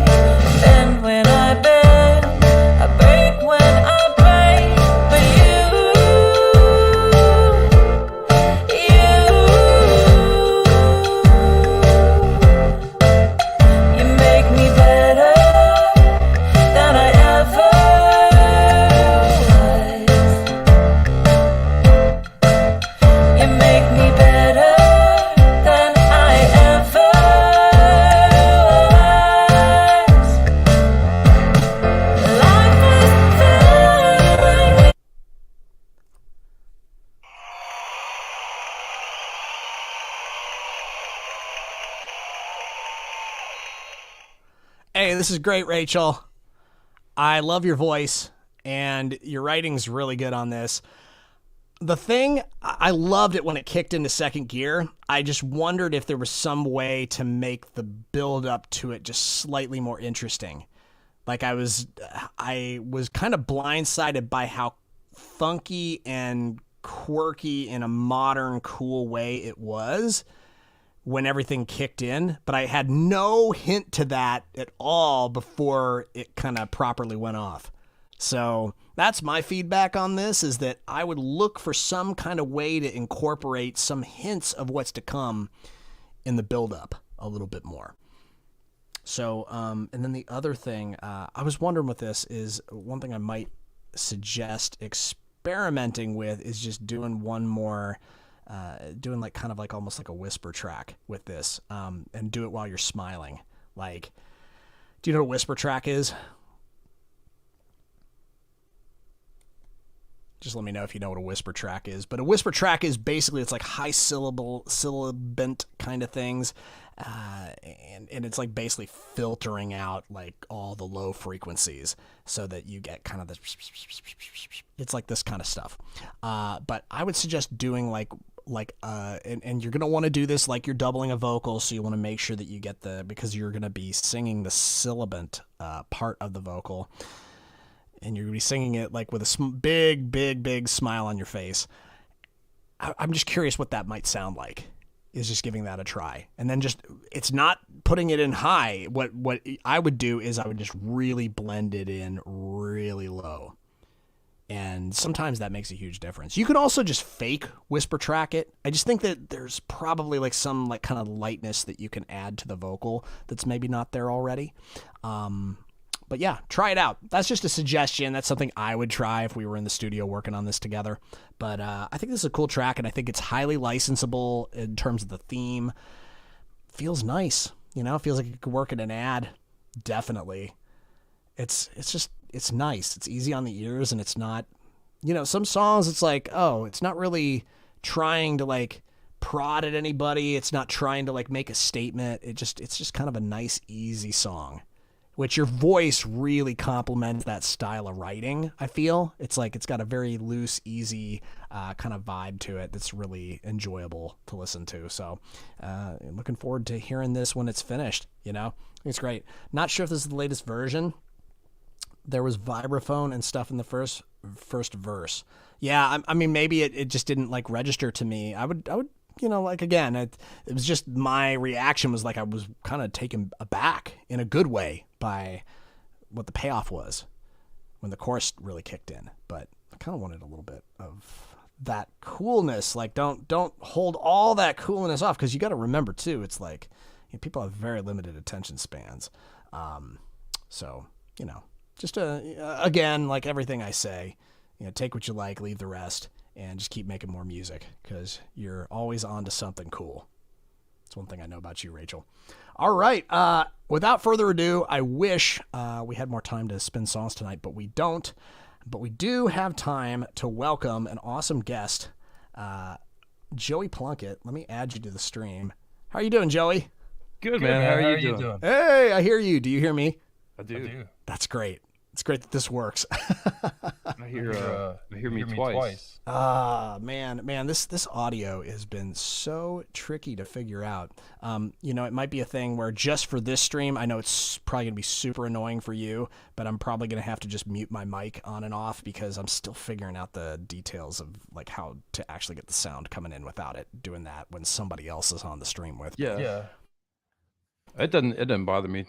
bend when I bend, I break when I break, but you make me better than I ever was. You make me better than I ever was. Life is fine. Hey, this is great, Rachel. I love your voice, and your writing's really good on this. The thing, I loved it when it kicked into second gear. I just wondered if there was some way to make the build up to it just slightly more interesting. Like I was kind of blindsided by how funky and quirky in a modern, cool way it was when everything kicked in, but I had no hint to that at all before it kind of properly went off. So that's my feedback on this, is that I would look for some kind of way to incorporate some hints of what's to come in the build-up a little bit more. So, and then the other thing I was wondering with this is, one thing I might suggest experimenting with is just doing one more, doing like kind of like almost like a whisper track with this, and do it while you're smiling. Like, do you know what a whisper track is? Just let me know if you know what a whisper track is. But a whisper track is basically, it's like high syllabant kind of things. And it's like basically filtering out like all the low frequencies so that you get kind of this, it's like this kind of stuff. But I would suggest doing and you're going to want to do this like you're doubling a vocal. So you want to make sure that you get because you're going to be singing the syllabant part of the vocal. And you're going to be singing it like with a big smile on your face. I'm just curious what that might sound like, is just giving that a try. And then it's not putting it in high. What I would do is I would just really blend it in really low. And sometimes that makes a huge difference. You could also just fake whisper track it. I just think that there's probably like some like kind of lightness that you can add to the vocal that's maybe not there already. But yeah, try it out. That's just a suggestion. That's something I would try if we were in the studio working on this together. But I think this is a cool track, and I think it's highly licensable in terms of the theme. Feels nice, feels like it could work in an ad. Definitely. It's nice. It's easy on the ears, and it's not, some songs it's like, oh, it's not really trying to like prod at anybody. It's not trying to like make a statement. It's just kind of a nice, easy song, which your voice really complements that style of writing. I feel it's like it's got a very loose, easy kind of vibe to it that's really enjoyable to listen to. So looking forward to hearing this when it's finished. It's great. Not sure if this is the latest version. There was vibraphone and stuff in the first verse. Yeah, I mean, maybe it just didn't like register to me. I would like, again, it was just my reaction was like I was kind of taken aback in a good way by what the payoff was when the chorus really kicked in. But I kind of wanted a little bit of that coolness. Like, don't hold all that coolness off, because you got to remember too, it's like people have very limited attention spans. So just again, like everything I say, take what you like, leave the rest, and just keep making more music, because you're always on to something cool. That's one thing I know about you, Rachel. All right. Without further ado, I wish we had more time to spin songs tonight, but we don't. But we do have time to welcome an awesome guest, Joey Plunkett. Let me add you to the stream. How are you doing, Joey? Good, man. How are you doing? Hey, I hear you. Do you hear me? I do. That's great. It's great that this works. I hear me twice. Man, this audio has been so tricky to figure out. It might be a thing where just for this stream, I know it's probably gonna be super annoying for you, but I'm probably gonna have to just mute my mic on and off, because I'm still figuring out the details of like how to actually get the sound coming in without it doing that when somebody else is on the stream with. Yeah. It doesn't bother me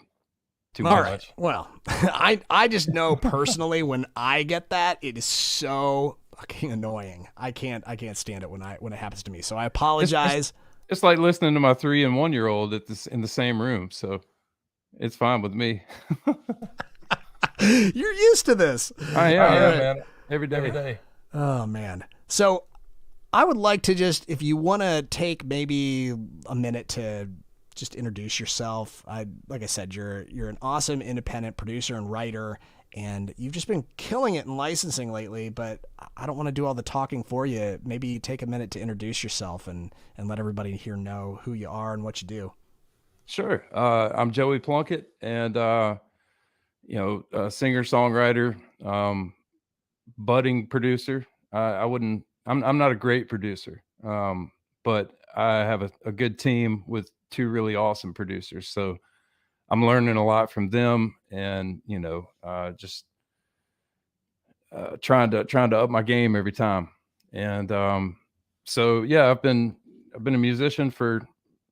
too All much. Right. Well, I just know personally when I get that, it is so fucking annoying. I can't stand it when it happens to me. So I apologize. It's like listening to my 3 and 1 year old in the same room. So it's fine with me. You're used to this. I am, right. man. Every day. Oh man. So I would like to just, if you want to take maybe a minute to just introduce yourself. Like I said, you're an awesome independent producer and writer, and you've just been killing it in licensing lately, but I don't want to do all the talking for you. Maybe take a minute to introduce yourself and let everybody here know who you are and what you do. Sure. I'm Joey Plunkett, and a singer-songwriter, budding producer. I'm not a great producer, but I have a good team with 2 really awesome producers. So I'm learning a lot from them, and, just trying to up my game every time. And so, yeah, I've been a musician for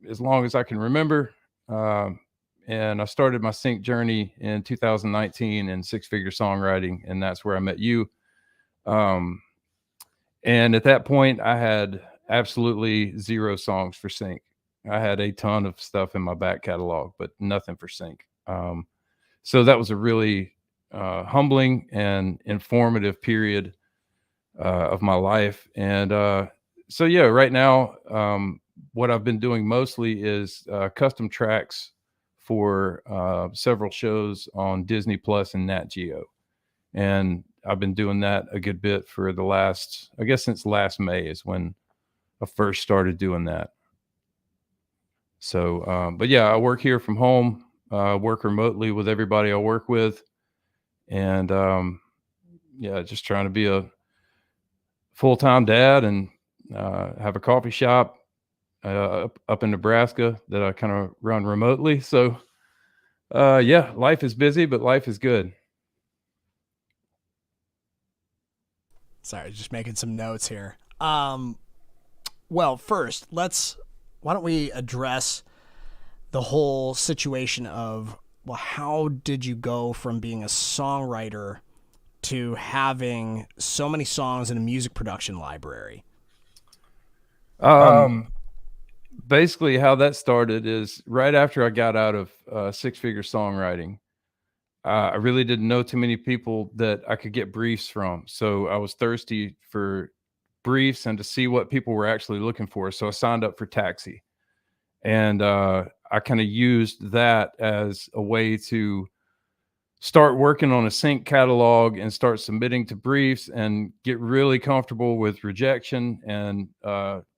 as long as I can remember. And I started my sync journey in 2019 in 6-figure songwriting, and that's where I met you. And at that point, I had absolutely 0 songs for sync. I had a ton of stuff in my back catalog, but nothing for sync. So that was a really humbling and informative period of my life. And so, yeah, right now, what I've been doing mostly is custom tracks for several shows on Disney Plus and Nat Geo. And I've been doing that a good bit for since last May is when I first started doing that. So, but yeah, I work here from home, work remotely with everybody I work with. And just trying to be a full-time dad and have a coffee shop up in Nebraska that I kind of run remotely. So, life is busy, but life is good. Sorry, just making some notes here. Well, first, why don't we address the whole situation of, well, how did you go from being a songwriter to having so many songs in a music production library? Basically how that started is right after I got out of 6-figure songwriting. I really didn't know too many people that I could get briefs from. So I was thirsty for briefs and to see what people were actually looking for. So I signed up for Taxi, and I kind of used that as a way to start working on a sync catalog and start submitting to briefs and get really comfortable with rejection and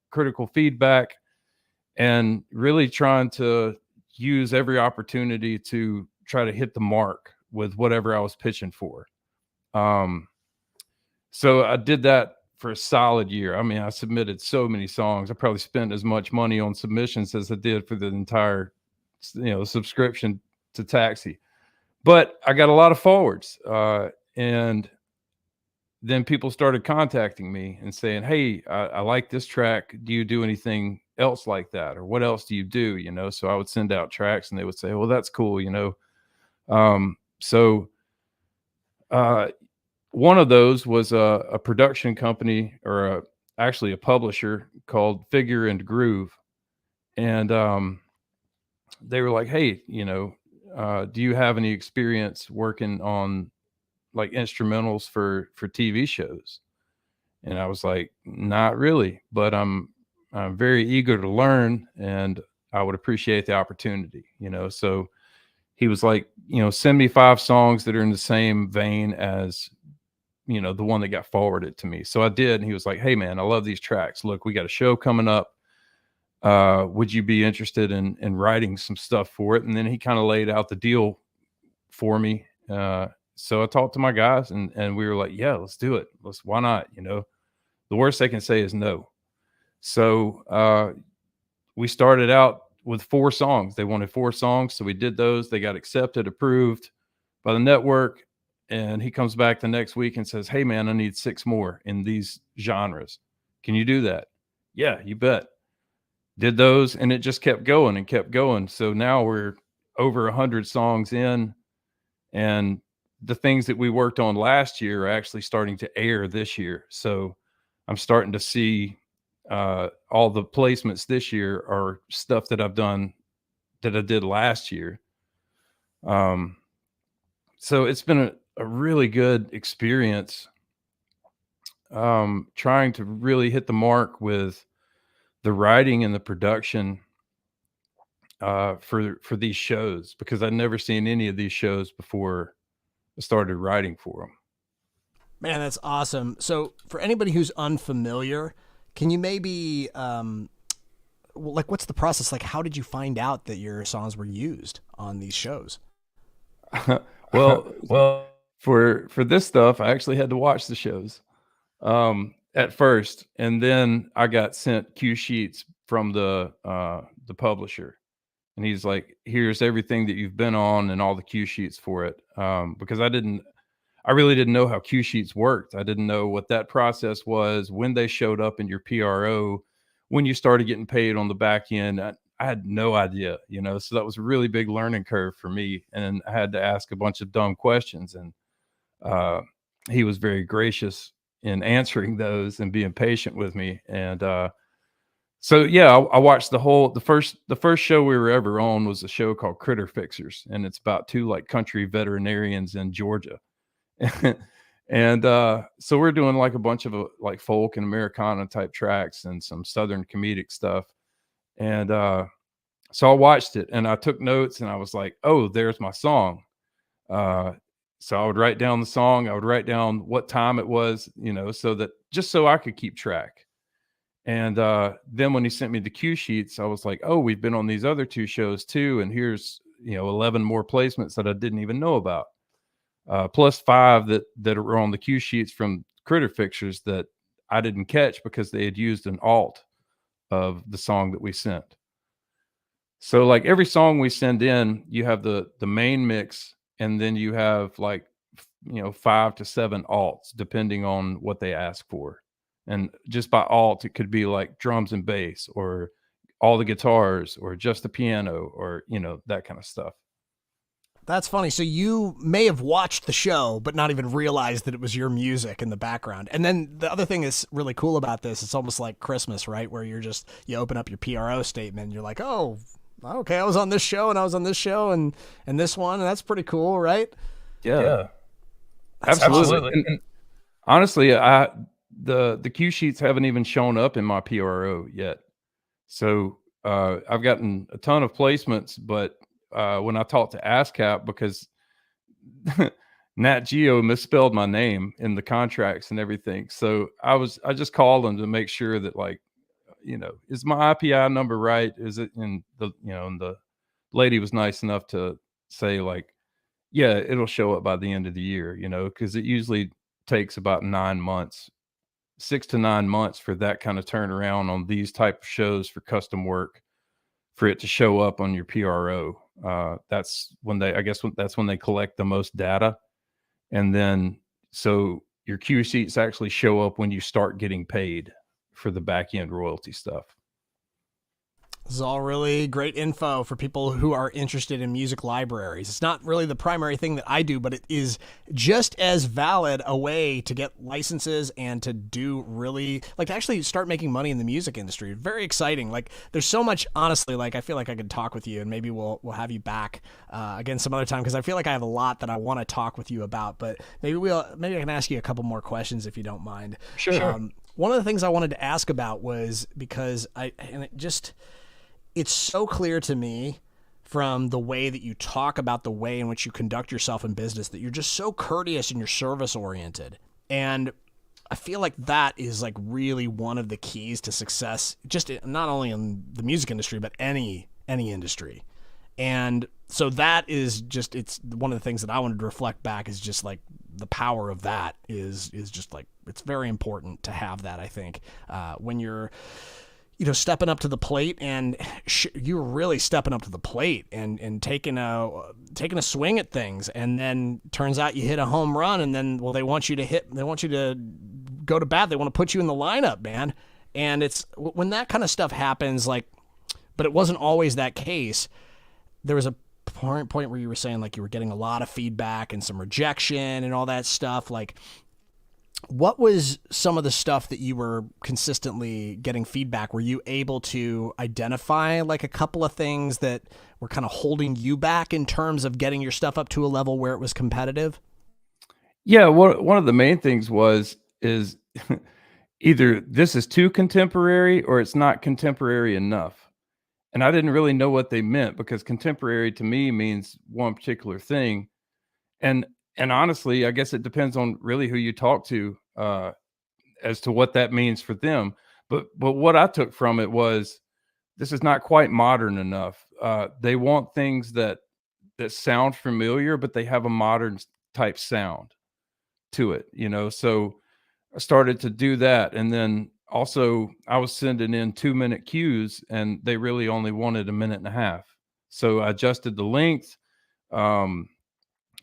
critical feedback, and really trying to use every opportunity to try to hit the mark with whatever I was pitching for. Um, so I did that for a solid year. I mean, I submitted so many songs. I probably spent as much money on submissions as I did for the entire, subscription to Taxi. But I got a lot of forwards, and then people started contacting me and saying, "Hey, I like this track. Do you do anything else like that, or what else do you do?" So I would send out tracks, and they would say, "Well, that's cool." So uh, one of those was a production company, or actually a publisher called Figure and Groove, and they were like, "Hey, do you have any experience working on like instrumentals for TV shows?" And I was like, "Not really, but I'm very eager to learn, and I would appreciate the opportunity." So he was like, "Send me 5 songs that are in the same vein as, the one that got forwarded to me." So I did, and he was like, "Hey man, I love these tracks. Look, we got a show coming up. Would you be interested in writing some stuff for it?" And then he kind of laid out the deal for me. So I talked to my guys, and we were like, "Yeah, let's do it. Why not?" The worst they can say is no. So we started out with 4 songs. They wanted 4 songs, so we did those. They got accepted, approved by the network, and he comes back the next week and says, "Hey man, I need 6 more in these genres. Can you do that?" "Yeah, you bet." Did those, and it just kept going and kept going. So now we're over 100 songs in, and the things that we worked on last year are actually starting to air this year. So I'm starting to see all the placements this year are stuff that I've done that I did last year. Um, so it's been a really good experience, trying to really hit the mark with the writing and the production for these shows, because I'd never seen any of these shows before I started writing for them. Man, that's awesome. So, for anybody who's unfamiliar, can you maybe, like, what's the process? Like, how did you find out that your songs were used on these shows? Well, for this stuff, I actually had to watch the shows at first, and then I got sent cue sheets from the publisher, and he's like, "Here's everything that you've been on and all the cue sheets for it." Because I really didn't know how cue sheets worked. I didn't know what that process was, when they showed up in your PRO, when you started getting paid on the back end. I had no idea, so that was a really big learning curve for me. And I had to ask a bunch of dumb questions. And uh, he was very gracious in answering those and being patient with me. And so, yeah, I watched the first show we were ever on was a show called Critter Fixers. And it's about 2 like country veterinarians in Georgia. And so we're doing like a bunch of like folk and Americana type tracks and some Southern comedic stuff. And so I watched it and I took notes, and I was like, "Oh, there's my song." So I would write down the song. I would write down what time it was, so I could keep track. And then when he sent me the cue sheets, I was like, "Oh, we've been on these other 2 shows too. And here's, 11 more placements that I didn't even know about. Plus 5 that were on the cue sheets from Critter Fixtures that I didn't catch because they had used an alt of the song that we sent." So like every song we send in, you have the main mix, and then you have like 5 to 7 alts depending on what they ask for. And just by alt, it could be like drums and bass, or all the guitars, or just the piano, or that kind of stuff. That's funny. So you may have watched the show, but not even realized that it was your music in the background. And then the other thing that's really cool about this, it's almost like Christmas, right? Where you open up your PRO statement, and you're like, "Oh, okay, I was on this show, and I was on this show, and this one, and that's pretty cool," right? Yeah, That's absolutely. awesome. And honestly, the cue sheets haven't even shown up in my PRO yet. So I've gotten a ton of placements, but when I talked to ASCAP, because Nat Geo misspelled my name in the contracts and everything, so I just called them to make sure that, like, is my IPI number right? Is it in and the lady was nice enough to say, like, yeah, it'll show up by the end of the year, because it usually takes about 9 months, 6 to 9 months for that kind of turnaround on these type of shows for custom work for it to show up on your PRO. That's when they collect the most data. And then, so your Q sheets actually show up when you start getting paid for the back end royalty stuff. This is all really great info for people who are interested in music libraries. It's not really the primary thing that I do, but it is just as valid a way to get licenses and to do really, like, to actually start making money in the music industry. Very exciting. Like, there's so much, honestly, like, I feel like I could talk with you, and maybe we'll have you back again some other time, because I feel like I have a lot that I want to talk with you about, but maybe I can ask you a couple more questions if you don't mind. Sure. One of the things I wanted to ask about was, because it's so clear to me from the way that you talk about the way in which you conduct yourself in business that you're just so courteous and you're service oriented. And I feel like that is, like, really one of the keys to success, just not only in the music industry, but any industry. And so that is just, it's one of the things that I wanted to reflect back, is just, like, the power of that is just, like, it's very important to have that, I think, when you're, stepping up to the plate, and you're really stepping up to the plate and taking a swing at things. And then turns out you hit a home run, and then, well, they want you to go to bat. They want to put you in the lineup, man. And it's when that kind of stuff happens, like, but it wasn't always that case. There was a point where you were saying, like, you were getting a lot of feedback and some rejection and all that stuff. Like, what was some of the stuff that you were consistently getting feedback? Were you able to identify, like, a couple of things that were kind of holding you back in terms of getting your stuff up to a level where it was competitive? Yeah, one of the main things is either this is too contemporary or it's not contemporary enough. And I didn't really know what they meant, because contemporary to me means one particular thing. And honestly, I guess it depends on really who you talk to as to what that means for them. But what I took from it was, this is not quite modern enough. They want things that sound familiar, but they have a modern type sound to it, So I started to do that, and then also I was sending in 2-minute cues, and they really only wanted a minute and a half. So I adjusted the length.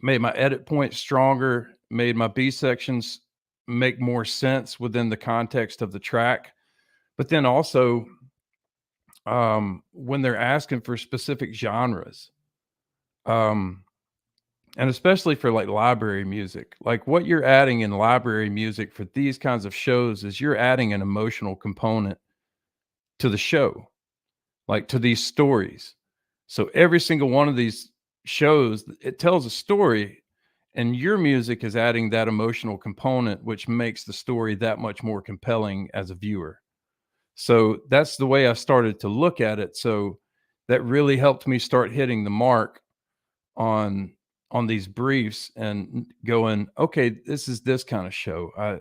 Made my edit points stronger, made my B sections make more sense within the context of the track. But then also, when they're asking for specific genres, and especially for, like, library music, like, what you're adding in library music for these kinds of shows is you're adding an emotional component to the show, like, to these stories. So every single one of these shows, it tells a story, and your music is adding that emotional component, which makes the story that much more compelling as a viewer. So that's the way I started to look at it. So that really helped me start hitting the mark on these briefs and going, okay, this is this kind of show.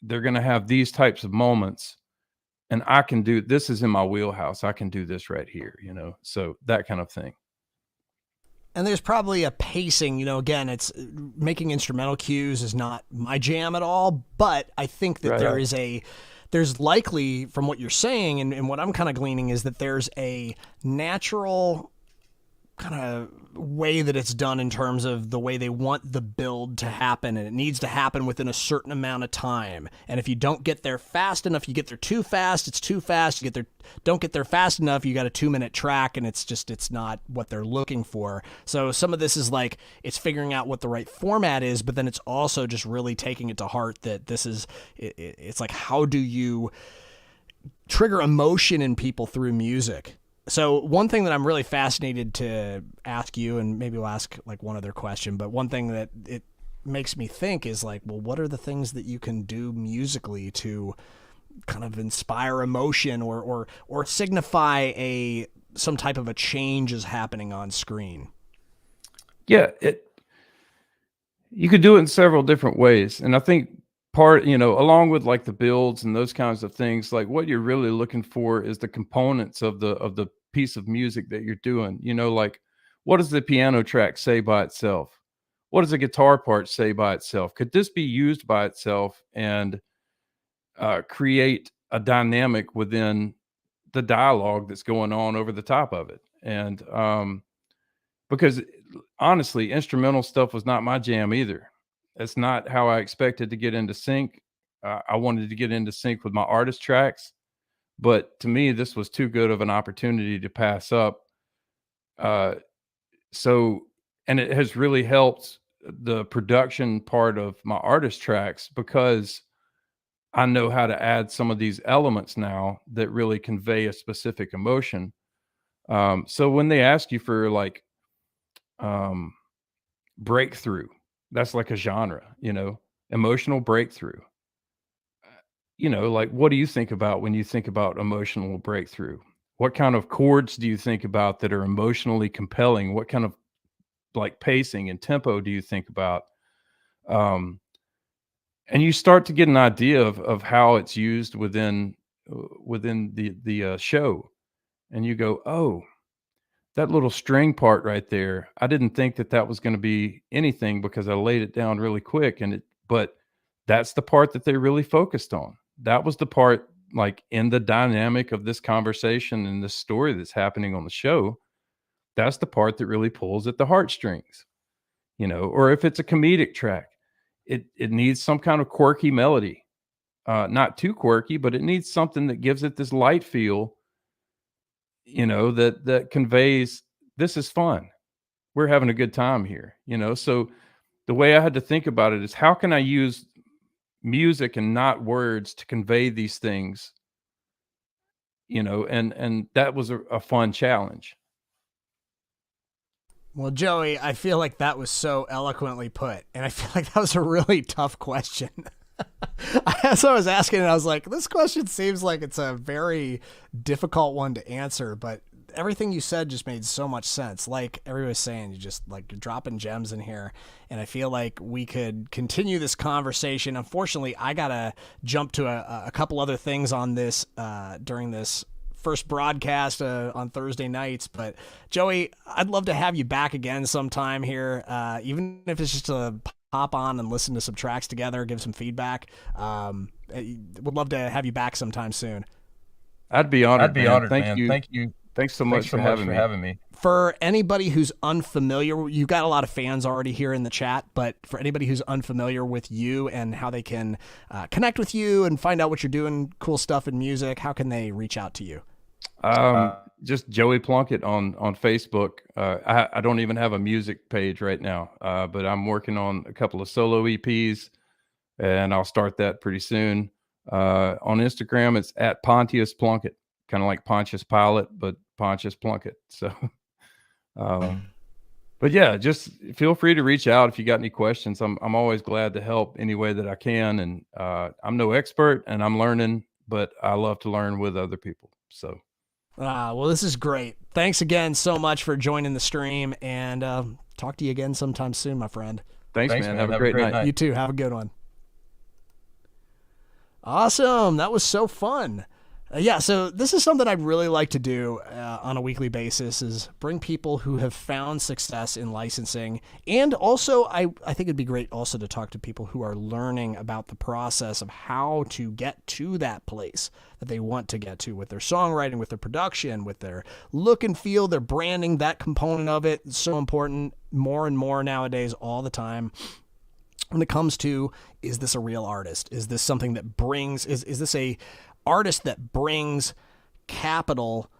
They're going to have these types of moments, and I can do, this is in my wheelhouse. I can do this right here, so that kind of thing. And there's probably a pacing, again, it's making instrumental cues is not my jam at all, but I think that there's likely, from what you're saying and what I'm kind of gleaning, is that there's a natural kind of way that it's done in terms of the way they want the build to happen, and it needs to happen within a certain amount of time. And if you don't get there fast enough, you get there too fast, it's too fast. Don't get there fast enough, you got a 2-minute track, and it's not what they're looking for. So some of this is like, it's figuring out what the right format is, but then it's also just really taking it to heart that it's like, how do you trigger emotion in people through music? So one thing that I'm really fascinated to ask you, and maybe we'll ask like one other question, but one thing that it makes me think is like, well, what are the things that you can do musically to kind of inspire emotion or signify some type of a change is happening on screen? Yeah, you could do it in several different ways. And I think along with like the builds and those kinds of things, like what you're really looking for is the components of the piece of music that you're doing. Like what does the piano track say by itself? What does the guitar part say by itself? Could this be used by itself and create a dynamic within the dialogue that's going on over the top of it? And because honestly, instrumental stuff was not my jam either. That's not how I expected to get into sync. I wanted to get into sync with my artist tracks, but to me, this was too good of an opportunity to pass up. Uh, so, and it has really helped the production part of my artist tracks because I know how to add some of these elements now that really convey a specific emotion. So when they ask you for like um, breakthrough, that's like a genre, emotional breakthrough. Like what do you think about when you think about emotional breakthrough? What kind of chords do you think about that are emotionally compelling? What kind of like pacing and tempo do you think about? Um, and you start to get an idea of how it's used within the show, and you go, oh, that little string part right there, I didn't think that was going to be anything because I laid it down really quick, but that's the part that they really focused on. That was the part, like in the dynamic of this conversation and this story that's happening on the show. That's the part that really pulls at the heartstrings, or if it's a comedic track, it needs some kind of quirky melody, not too quirky, but it needs something that gives it this light feel, that conveys this is fun. We're having a good time here, So the way I had to think about it is how can I use music and not words to convey these things, and that was a fun challenge. Well, Joey, I feel like that was so eloquently put, and I feel like that was a really tough question. As I was asking it, I was like, this question seems like it's a very difficult one to answer, but everything you said just made so much sense. Like everybody was saying, you're dropping gems in here, and I feel like we could continue this conversation. Unfortunately, I gotta jump to a couple other things on this during this first broadcast on Thursday nights, but Joey, I'd love to have you back again sometime here, even if it's just to hop on and listen to some tracks together, give some feedback. Would love to have you back sometime soon. I'd be honored. Thank you. Thanks so much for having me. For anybody who's unfamiliar, you've got a lot of fans already here in the chat, but for anybody who's unfamiliar with you and how they can connect with you and find out what you're doing, cool stuff in music, how can they reach out to you? Just Joey Plunkett on Facebook. I don't even have a music page right now, but I'm working on a couple of solo EPs, and I'll start that pretty soon. On Instagram, it's at Pontius Plunkett, kind of like Pontius Pilate, but Pontius Plunkett. So, but yeah, just feel free to reach out if you got any questions. I'm always glad to help any way that I can. And I'm no expert, and I'm learning, but I love to learn with other people. So. Well, this is great. Thanks again so much for joining the stream, and talk to you again sometime soon, my friend. Thanks man. Have a great night. You too. Have a good one. Awesome. That was so fun. Yeah, so this is something I'd really like to do on a weekly basis, is bring people who have found success in licensing. And also, I think it'd be great also to talk to people who are learning about the process of how to get to that place that they want to get to with their songwriting, with their production, with their look and feel, their branding. That component of it is so important more and more nowadays, all the time. When it comes to, is this a real artist? Is this something that brings, is this a artist that brings capital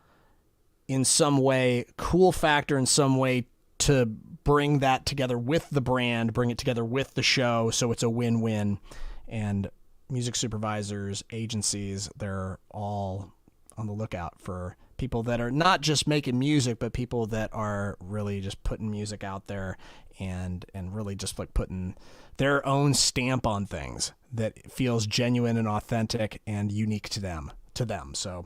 in some way, cool factor in some way, to bring that together with the brand, bring it together with the show, so it's a win-win. And music supervisors, agencies, they're all on the lookout for people that are not just making music, but people that are really just putting music out there and really just like putting their own stamp on things that feels genuine and authentic and unique to them. So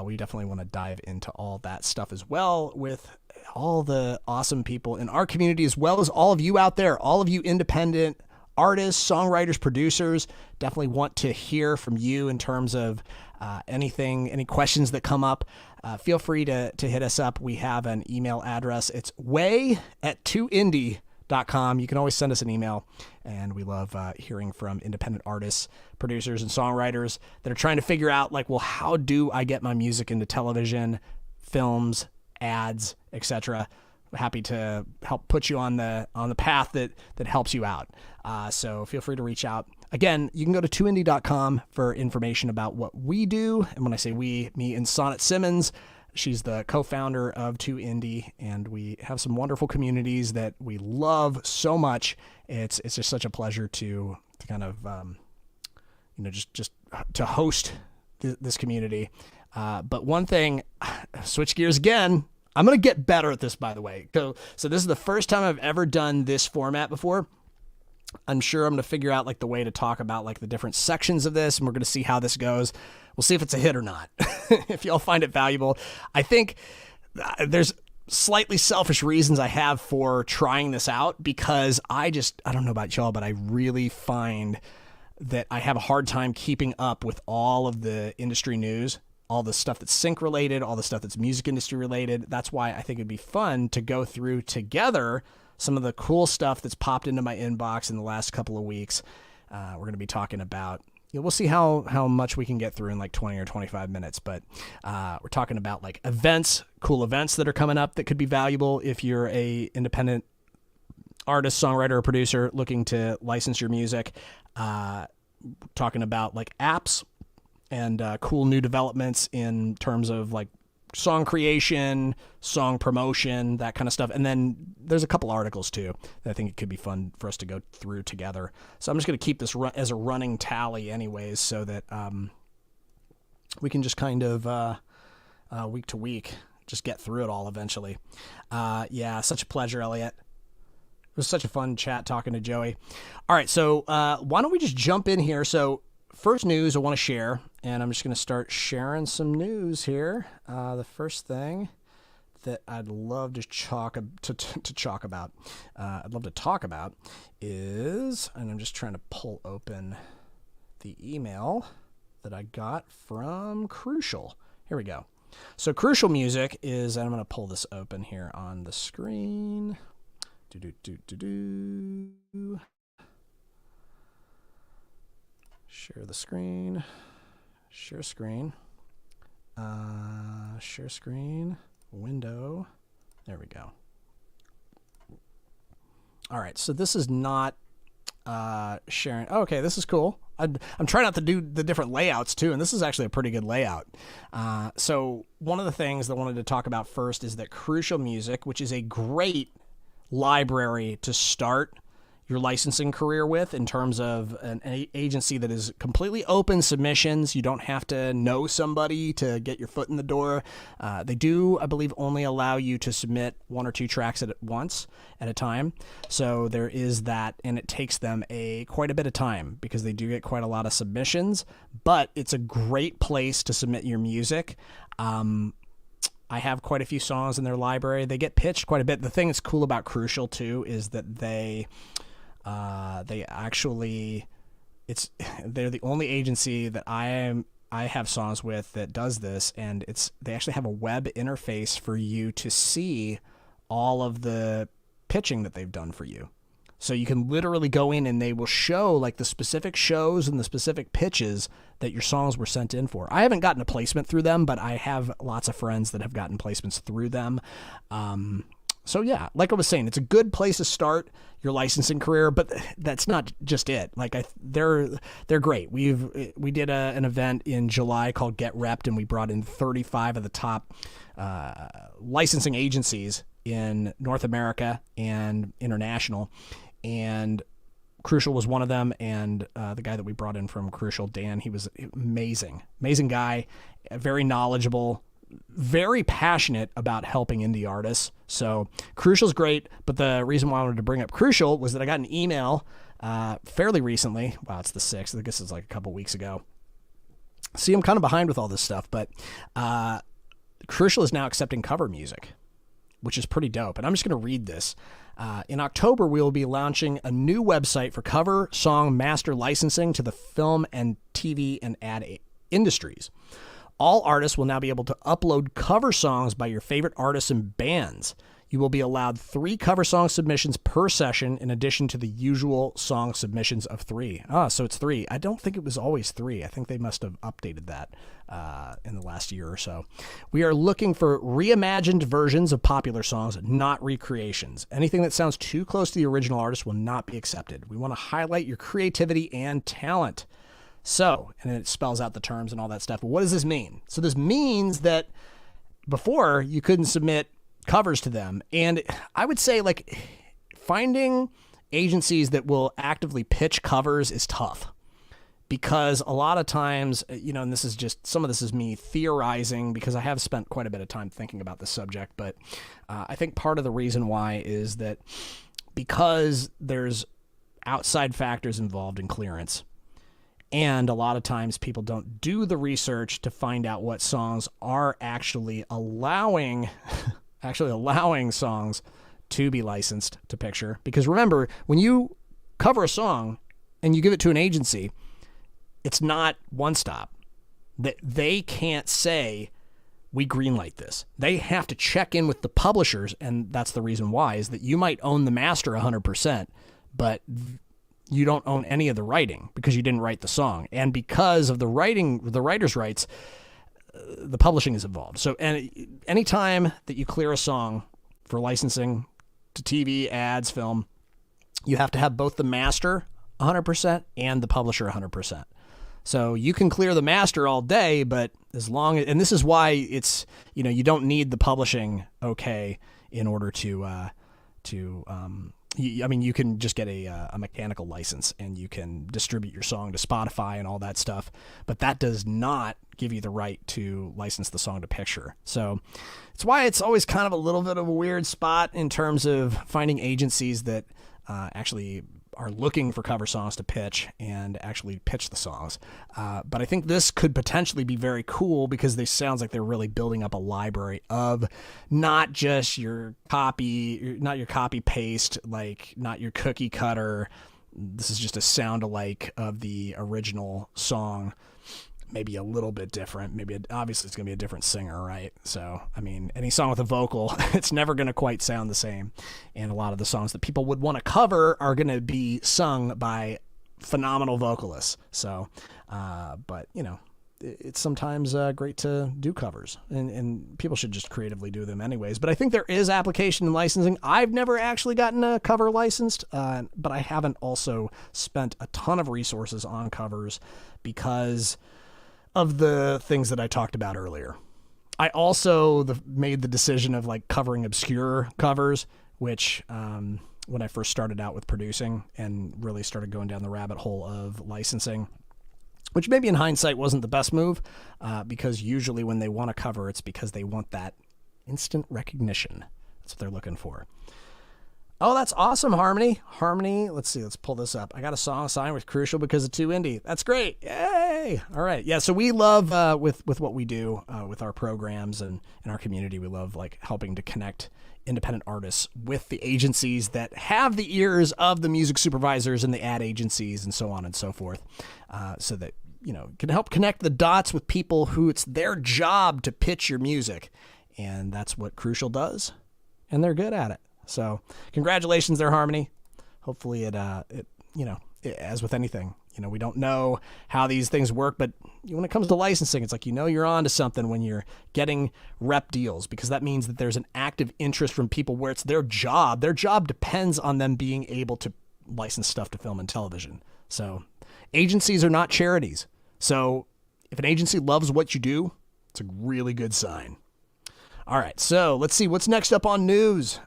we definitely want to dive into all that stuff as well with all the awesome people in our community, as well as all of you out there, all of you independent artists, songwriters, producers. Definitely want to hear from you in terms of any questions that come up. Feel free to hit us up. We have an email address. It's way@2indie.com. You can always send us an email, and we love hearing from independent artists, producers, and songwriters that are trying to figure out, like, well, how do I get my music into television, films, ads, etc. Happy to help put you on the path that helps you out. So feel free to reach out. Again, you can go to 2indie.com for information about what we do. And when I say we, me and Sonnet Simmons, she's the co-founder of 2indie, and we have some wonderful communities that we love so much. It's just such a pleasure to kind of just to host this community. But one thing, switch gears again. I'm going to get better at this, by the way. So this is the first time I've ever done this format before. I'm sure I'm going to figure out like the way to talk about like the different sections of this, and we're going to see how this goes. We'll see if it's a hit or not. If y'all find it valuable. I think there's slightly selfish reasons I have for trying this out, because I don't know about y'all, but I really find that I have a hard time keeping up with all of the industry news, all the stuff that's sync related, all the stuff that's music industry related. That's why I think it'd be fun to go through together some of the cool stuff that's popped into my inbox in the last couple of weeks. We're going to be talking about, we'll see how much we can get through in like 20 or 25 minutes, but we're talking about like events, cool events that are coming up that could be valuable if you're a independent artist, songwriter, or producer looking to license your music. Talking about like apps and cool new developments in terms of like song creation, song promotion, that kind of stuff. And then there's a couple articles too that I think it could be fun for us to go through together. So I'm just going to keep this as a running tally anyways, so that we can just kind of week to week just get through it all eventually. Yeah, such a pleasure, Elliot. It was such a fun chat talking to Joey. All right, so why don't we just jump in here? So first news I want to share, and I'm just going to start sharing some news here. The first thing that I'd love to talk about is, and I'm just trying to pull open the email that I got from Crucial. Here we go. So Crucial Music is, and I'm going to pull this open here on the screen. Share the screen. Share screen. Share screen. Window. There we go. All right, so this is not sharing. Oh, okay, this is cool. I'm trying not to do the different layouts too, and this is actually a pretty good layout. So one of the things that I wanted to talk about first is that Crucial Music, which is a great library to start your licensing career with in terms of an agency that is completely open submissions. You don't have to know somebody to get your foot in the door. They do, I believe, only allow you to submit 1 or 2 tracks at once at a time. So there is that, and it takes them quite a bit of time because they do get quite a lot of submissions, but it's a great place to submit your music. I have quite a few songs in their library. They get pitched quite a bit. The thing that's cool about Crucial too is that they're the only agency that I have songs with that does this, and they actually have a web interface for you to see all of the pitching that they've done for you. So you can literally go in and they will show like the specific shows and the specific pitches that your songs were sent in for. I haven't gotten a placement through them, but I have lots of friends that have gotten placements through them. So yeah, like I was saying, it's a good place to start your licensing career, but that's not just it. Like they're great. We did an event in July called Get Repped, and we brought in 35 of the top licensing agencies in North America and international, and Crucial was one of them. And the guy that we brought in from Crucial, Dan, he was amazing guy, very knowledgeable, very passionate about helping indie artists. So Crucial's great, but the reason why I wanted to bring up Crucial was that I got an email fairly recently. Wow, it's the 6th. I guess it's like a couple weeks ago. See, I'm kind of behind with all this stuff, but Crucial is now accepting cover music, which is pretty dope. And I'm just going to read this. In October, we will be launching a new website for cover song master licensing to the film and TV and ad industries. All artists will now be able to upload cover songs by your favorite artists and bands. You will be allowed 3 cover song submissions per session in addition to the usual song submissions of 3. So it's 3. I don't think it was always 3. I think they must have updated that in the last year or so. We are looking for reimagined versions of popular songs, not recreations. Anything that sounds too close to the original artist will not be accepted. We want to highlight your creativity and talent. So, and then it spells out the terms and all that stuff. But what does this mean? So this means that before you couldn't submit covers to them. And I would say, like, finding agencies that will actively pitch covers is tough, because a lot of times, and this is just, some of this is me theorizing because I have spent quite a bit of time thinking about this subject, but I think part of the reason why is that because there's outside factors involved in clearance, and a lot of times people don't do the research to find out what songs are actually allowing songs to be licensed to picture. Because remember, when you cover a song and you give it to an agency, it's not one stop. They can't say, we greenlight this. They have to check in with the publishers, and that's the reason why, is that you might own the master 100%, but you don't own any of the writing because you didn't write the song. And because of the writer's rights, the publishing is involved. So anytime that you clear a song for licensing to TV, ads, film, you have to have both the master 100% and the publisher 100%. So you can clear the master all day, but as long as, and this is why it's, you don't need the publishing okay in order you can just get a mechanical license and you can distribute your song to Spotify and all that stuff, but that does not give you the right to license the song to picture. So it's why it's always kind of a little bit of a weird spot in terms of finding agencies that actually are looking for cover songs to pitch and actually pitch the songs. But I think this could potentially be very cool because they sounds like they're really building up a library of not just your copy, not your copy paste, like not your cookie cutter. This is just a sound alike of the original song. Maybe a little bit different. Obviously it's going to be a different singer, right? So, I mean, any song with a vocal, it's never going to quite sound the same. And a lot of the songs that people would want to cover are going to be sung by phenomenal vocalists. So, but, it's sometimes great to do covers, and people should just creatively do them anyways. But I think there is application and licensing. I've never actually gotten a cover licensed, but I haven't also spent a ton of resources on covers because of the things that I talked about earlier. I also made the decision of like covering obscure covers, which when I first started out with producing and really started going down the rabbit hole of licensing, which maybe in hindsight wasn't the best move, because usually when they want to cover, it's because they want that instant recognition. That's what they're looking for. Oh, that's awesome, Harmony. Harmony, let's see, let's pull this up. I got a song signed with Crucial because of 2Indie. That's great. Yay! All right. Yeah, so we love, with what we do with our programs and in our community, we love like helping to connect independent artists with the agencies that have the ears of the music supervisors and the ad agencies and so on and so forth, so that, can help connect the dots with people who it's their job to pitch your music. And that's what Crucial does, and they're good at it. So congratulations there, Harmony. Hopefully it as with anything, we don't know how these things work, but when it comes to licensing, it's like, you're on to something when you're getting rep deals, because that means that there's an active interest from people where it's their job. Their job depends on them being able to license stuff to film and television. So agencies are not charities. So if an agency loves what you do, it's a really good sign. All right, so let's see what's next up on news.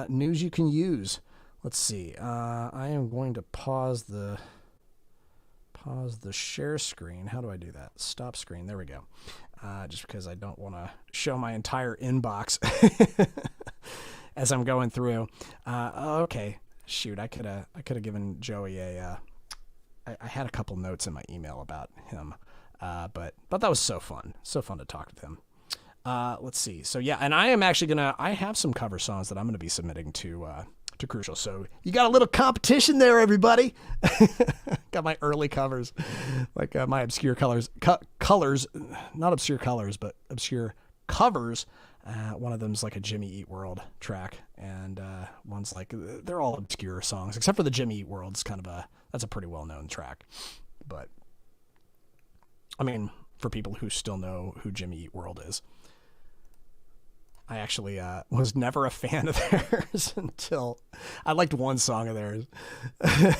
News you can use. Let's see. I am going to pause the share screen. How do I do that? Stop screen. There we go. just because I don't want to show my entire inbox as I'm going through. Okay, shoot, I could have given Joey I had a couple notes in my email about him, but that was so fun to talk with him. Let's see. So yeah, and I am actually I have some cover songs that I'm gonna be submitting to Crucial. So you got a little competition there, everybody. Got my early covers, like my obscure colors, not obscure colors, but obscure covers. One of them's like a Jimmy Eat World track, and one's like, they're all obscure songs, except for the Jimmy Eat World. It's that's a pretty well-known track. But I mean, for people who still know who Jimmy Eat World is. I actually was never a fan of theirs until I liked one song of theirs.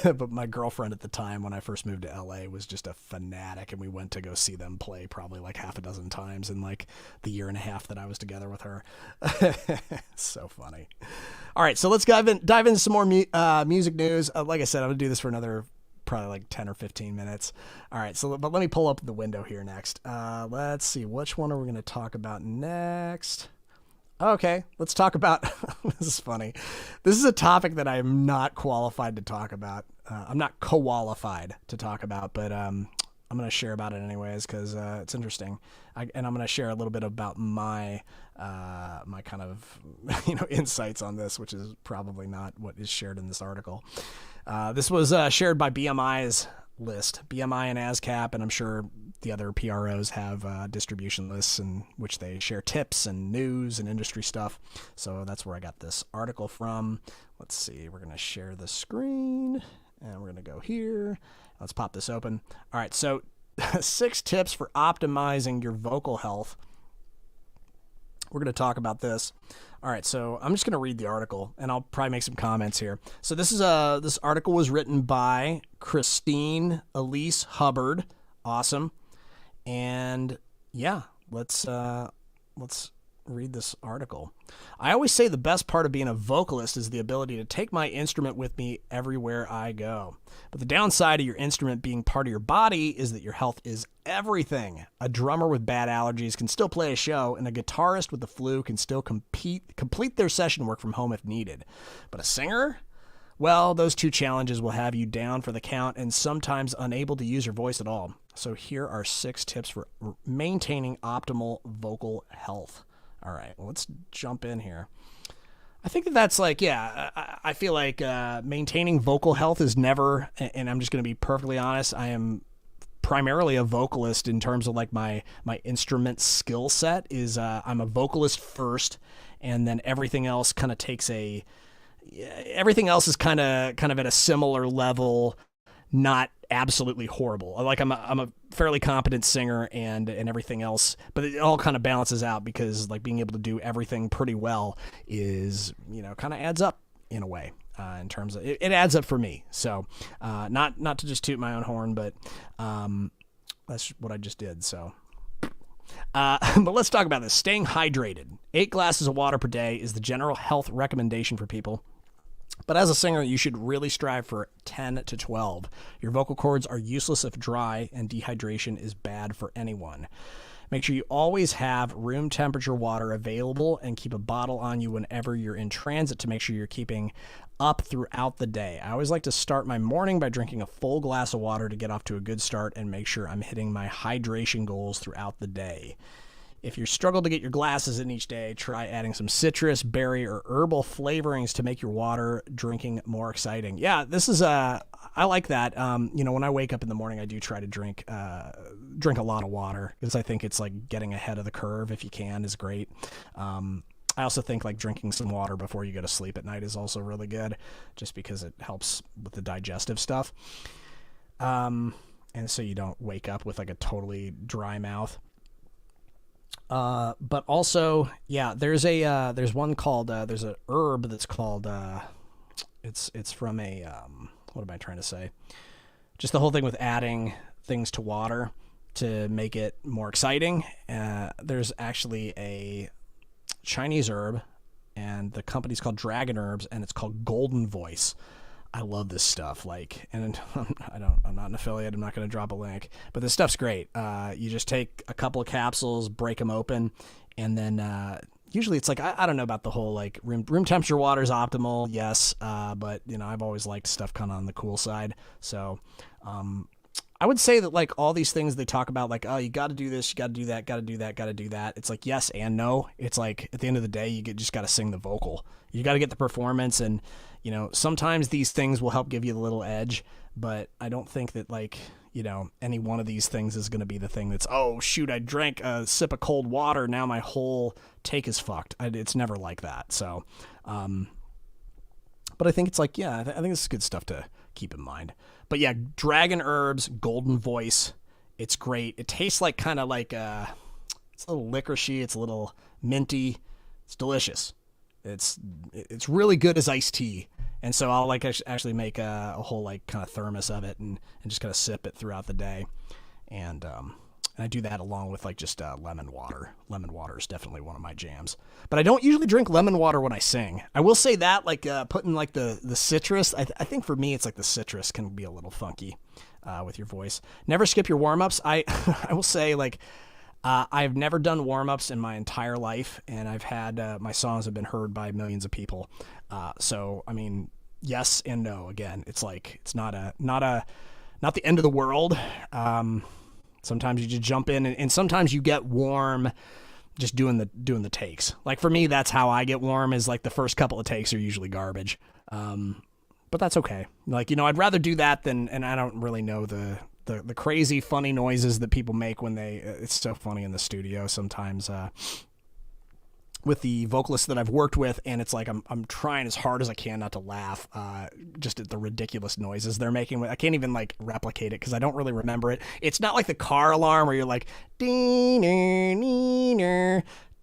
But my girlfriend at the time, when I first moved to LA, was just a fanatic, and we went to go see them play probably like half a dozen times in like the year and a half that I was together with her. So funny. All right, so let's dive into some more music news. Like I said, I'm gonna do this for another probably like 10 or 15 minutes. All right, but let me pull up the window here next. Let's see, which one are we going to talk about next? Okay, let's talk about, this is funny. This is a topic that I am not qualified to talk about. I'm not qualified to talk about, but I'm going to share about it anyways because it's interesting. And I'm going to share a little bit about my kind of insights on this, which is probably not what is shared in this article. This was shared by BMI's list, BMI and ASCAP, and I'm sure the other PROs have distribution lists in which they share tips and news and industry stuff. So that's where I got this article from. Let's see, we're going to share the screen, and we're going to go here. Let's pop this open. All right, so 6 tips for optimizing your vocal health. We're going to talk about this. All right, so I'm just going to read the article, and I'll probably make some comments here. So this article was written by Christine Elise Hubbard. Awesome. And yeah, let's read this article. I always say the best part of being a vocalist is the ability to take my instrument with me everywhere I go. But the downside of your instrument being part of your body is that your health is everything. A drummer with bad allergies can still play a show, and a guitarist with the flu can still complete their session work from home if needed. But a singer? Well, those two challenges will have you down for the count and sometimes unable to use your voice at all. So here are 6 tips for maintaining optimal vocal health. All right, well, let's jump in here. I think that's like, yeah, I feel like maintaining vocal health is never, and I'm just going to be perfectly honest, I am primarily a vocalist in terms of like my instrument skill set is I'm a vocalist first, and then everything else kind of everything else is kind of at a similar level, not absolutely horrible. Like I'm a fairly competent singer and everything else, but it all kind of balances out because like being able to do everything pretty well is, kind of adds up in a way, in terms of it adds up for me. So, not to just toot my own horn, but, that's what I just did. So, but let's talk about this. Staying hydrated. 8 glasses of water per day is the general health recommendation for people. But as a singer, you should really strive for 10 to 12. Your vocal cords are useless if dry, and dehydration is bad for anyone. Make sure you always have room temperature water available and keep a bottle on you whenever you're in transit to make sure you're keeping up throughout the day. I always like to start my morning by drinking a full glass of water to get off to a good start and make sure I'm hitting my hydration goals throughout the day. If you struggle to get your glasses in each day, try adding some citrus, berry, or herbal flavorings to make your water drinking more exciting. Yeah, this is I like that. When I wake up in the morning, I do try to drink a lot of water because I think it's like getting ahead of the curve if you can is great. I also think like drinking some water before you go to sleep at night is also really good, just because it helps with the digestive stuff. And so you don't wake up with like a totally dry mouth. But also, yeah, there's one called, there's an herb that's called, it's from what am I trying to say? Just the whole thing with adding things to water to make it more exciting. There's actually a Chinese herb, and the company's called Dragon Herbs, and it's called Golden Voice. I love this stuff. Like, and I'm not an affiliate. I'm not going to drop a link, but this stuff's great. You just take a couple of capsules, break them open, and then usually it's like, I don't know about the whole like room temperature water is optimal. Yes. But you know, I've always liked stuff kind of on the cool side. So, I would say that like all these things they talk about, like, oh, you got to do this, you got to do that, got to do that, got to do that. It's like yes and no. It's like at the end of the day, you just got to sing the vocal. You got to get the performance, and you know sometimes these things will help give you the little edge. But I don't think that like you know any one of these things is going to be the thing that's oh shoot I drank a sip of cold water now my whole take is fucked. It's never like that. So, but I think it's like yeah, I think this is good stuff to keep in mind. But yeah, Dragon Herbs, Golden Voice. It's great. It tastes like kind of like it's a little licoricey. It's a little minty. It's delicious. It's really good as iced tea. And so I'll like actually make a whole like kind of thermos of it and just kind of sip it throughout the day. And I do that along with like just lemon water. Lemon water is definitely one of my jams. But I don't usually drink lemon water when I sing. I will say that like putting like the citrus, I think for me it's like the citrus can be a little funky with your voice. Never skip your warm-ups. I will say like I've never done warm-ups in my entire life, and I've had my songs have been heard by millions of people. So I mean, yes and no. Again, it's like it's not the end of the world. Sometimes you just jump in, and sometimes you get warm just doing the takes. Like for me, that's how I get warm. Is like the first couple of takes are usually garbage, but that's okay. Like you know, I'd rather do that than, and I don't really know the crazy funny noises that people make when they. It's so funny in the studio sometimes. With the vocalists that I've worked with, and it's like I'm trying as hard as I can not to laugh just at the ridiculous noises they're making. I can't even like replicate it because I don't really remember it. It's not like the car alarm where you're like dee-ner,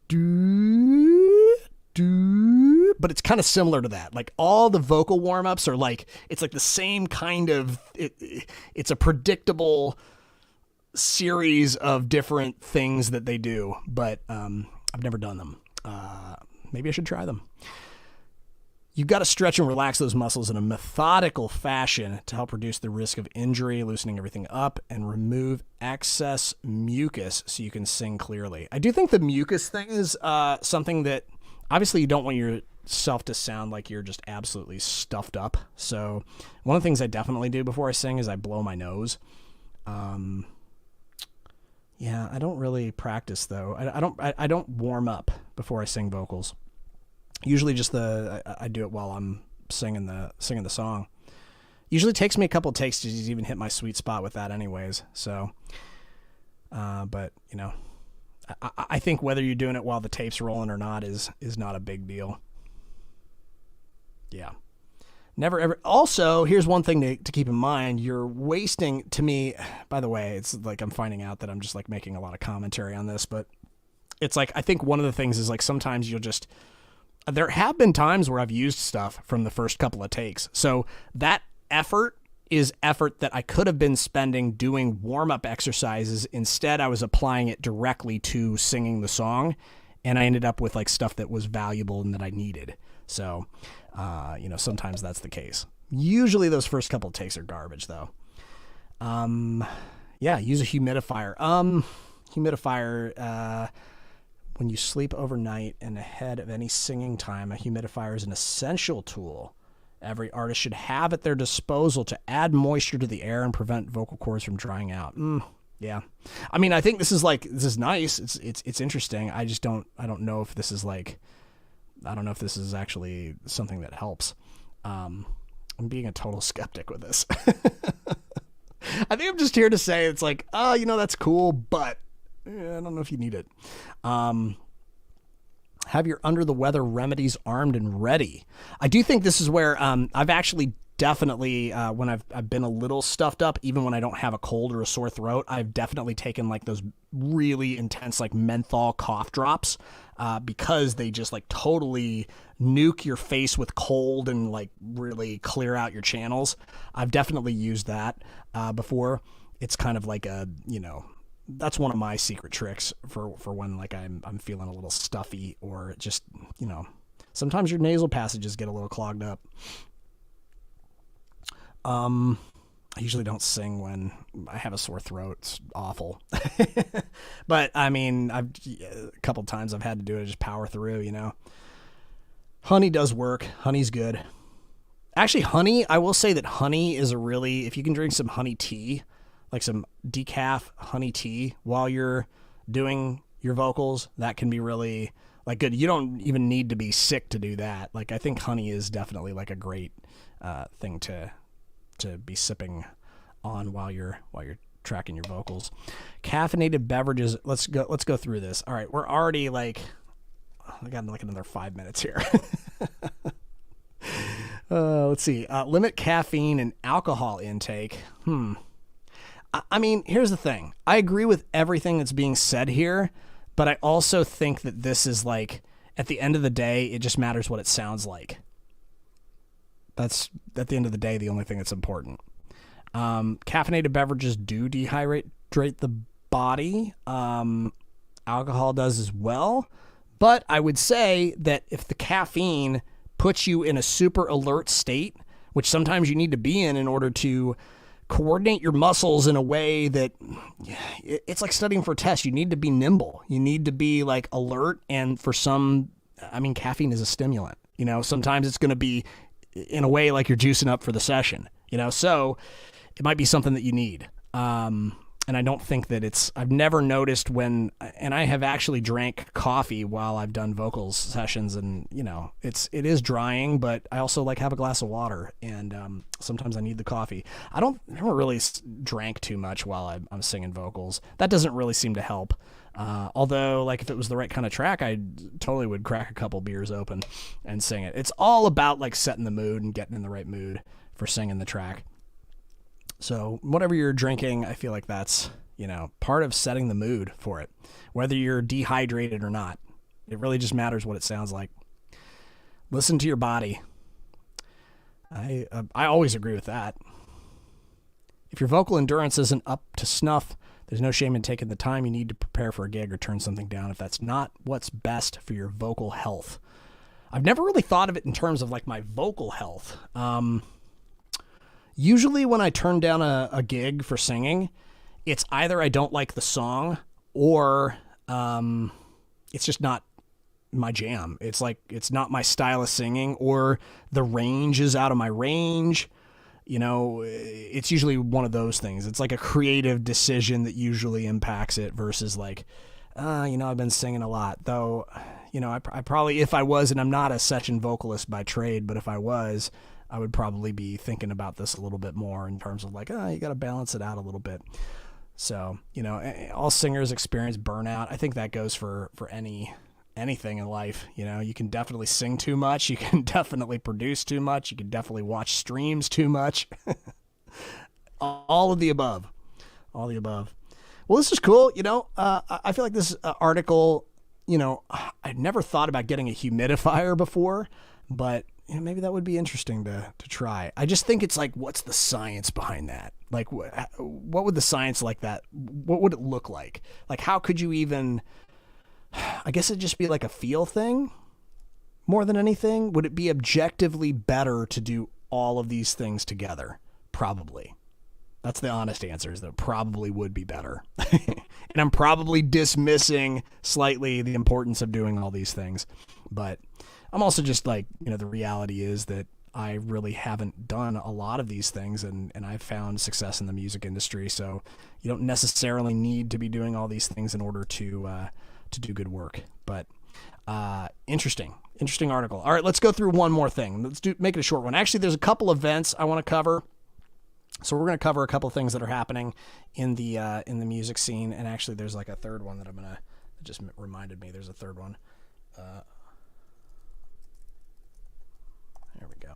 doo, doo, but it's kind of similar to that. Like all the vocal warm-ups are like it's like the same kind of it's a predictable series of different things that they do, but I've never done them. Maybe I should try them. You've got to stretch and relax those muscles in a methodical fashion to help reduce the risk of injury, loosening everything up, and remove excess mucus so you can sing clearly. I do think the mucus thing is something that obviously you don't want yourself to sound like you're just absolutely stuffed up. So one of the things I definitely do before I sing is I blow my nose. Yeah, I don't really practice though. I don't warm up before I sing vocals. Usually just I do it while I'm singing the song. Usually takes me a couple of takes to even hit my sweet spot with that anyways. So but you know, I think whether you're doing it while the tape's rolling or not is not a big deal. Yeah. Never ever. Also, here's one thing to keep in mind. You're wasting, to me, by the way, it's like I'm finding out that I'm just like making a lot of commentary on this, but it's like, I think one of the things is like sometimes there have been times where I've used stuff from the first couple of takes. So that effort is effort that I could have been spending doing warm-up exercises. Instead, I was applying it directly to singing the song, and I ended up with like stuff that was valuable and that I needed. So, you know, sometimes that's the case. Usually those first couple of takes are garbage though. Yeah, use a humidifier. When you sleep overnight and ahead of any singing time, a humidifier is an essential tool every artist should have at their disposal to add moisture to the air and prevent vocal cords from drying out. Yeah. I mean, I think this is nice. It's interesting. I don't know if this is actually something that helps. I'm being a total skeptic with this. I think I'm just here to say it's like, oh, you know, that's cool, but I don't know if you need it. Have your under the weather remedies armed and ready. I do think this is where I've actually definitely when I've been a little stuffed up, even when I don't have a cold or a sore throat, I've definitely taken like those really intense like menthol cough drops because they just like totally nuke your face with cold and like really clear out your channels. I've definitely used that before. It's kind of like a, you know, that's one of my secret tricks for when like I'm feeling a little stuffy or just, you know, sometimes your nasal passages get a little clogged up. I usually don't sing when I have a sore throat. It's awful. But I mean, a couple times I've had to do it, just power through, you know. Honey does work. Honey's good. Actually, honey, I will say that honey is if you can drink some honey tea, like some decaf honey tea while you're doing your vocals, that can be really like good. You don't even need to be sick to do that. Like, I think honey is definitely like a great thing to be sipping on while you're tracking your vocals. Caffeinated beverages. Let's go through this. All right, we're already like, I got like another 5 minutes here. Let's see. Limit caffeine and alcohol intake. I mean, here's the thing. I agree with everything that's being said here, but I also think that this is like, at the end of the day, it just matters what it sounds like. That's, at the end of the day, the only thing that's important. Caffeinated beverages do dehydrate the body. Alcohol does as well. But I would say that if the caffeine puts you in a super alert state, which sometimes you need to be in order to coordinate your muscles in a way that it's like studying for a test. You need to be nimble. You need to be like alert. And for some, I mean, caffeine is a stimulant. You know, sometimes it's going to be in a way like you're juicing up for the session, you know, so it might be something that you need. And I don't think that I've never noticed and I have actually drank coffee while I've done vocals sessions, and you know, it is drying, but I also like have a glass of water, and sometimes I need the coffee. I never really drank too much while I'm singing vocals. That doesn't really seem to help. Although, like, if it was the right kind of track, I totally would crack a couple beers open and sing it. It's all about like setting the mood and getting in the right mood for singing the track. So whatever you're drinking, I feel like that's, you know, part of setting the mood for it, whether you're dehydrated or not. It really just matters what it sounds like. Listen to your body. I always agree with that. If your vocal endurance isn't up to snuff, there's no shame in taking the time you need to prepare for a gig or turn something down if that's not what's best for your vocal health. I've never really thought of it in terms of like my vocal health. Usually when I turn down a gig for singing, it's either I don't like the song or it's just not my jam. It's like, it's not my style of singing, or the range is out of my range. You know, it's usually one of those things. It's like a creative decision that usually impacts it versus like, you know, I've been singing a lot. Though, you know, I probably, if I was, and I'm not a session vocalist by trade, but if I was, I would probably be thinking about this a little bit more in terms of like, you got to balance it out a little bit. So, you know, all singers experience burnout. I think that goes for anything in life. You know, you can definitely sing too much. You can definitely produce too much. You can definitely watch streams too much. All of the above. All the above. Well, this is cool. You know, I feel like this article, you know, I'd never thought about getting a humidifier before, but you know, maybe that would be interesting to try. I just think it's like, what's the science behind that? Like, what would the science like that? What would it look like? Like, how could you even, I guess it'd just be like a feel thing more than anything. Would it be objectively better to do all of these things together? Probably. That's the honest answer, is that it probably would be better. And I'm probably dismissing slightly the importance of doing all these things. But I'm also just like, you know, the reality is that I really haven't done a lot of these things, and I've found success in the music industry. So you don't necessarily need to be doing all these things in order to do good work. But interesting article. All right, let's go through one more thing. Make it a short one. Actually, there's a couple events I want to cover. So we're going to cover a couple of things that are happening in the music scene. And actually, there's like a third one that just reminded me. There's a third one. There we go.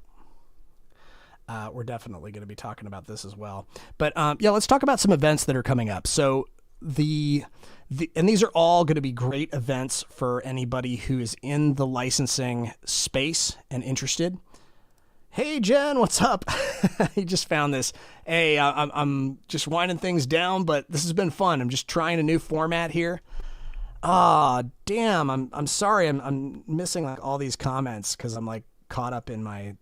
We're definitely going to be talking about this as well. But yeah, let's talk about some events that are coming up. So and these are all going to be great events for anybody who is in the licensing space and interested. Hey, Jen, what's up? You just found this. Hey, I'm just winding things down, but this has been fun. I'm just trying a new format here. Damn. I'm sorry. I'm missing like all these comments because I'm like caught up in my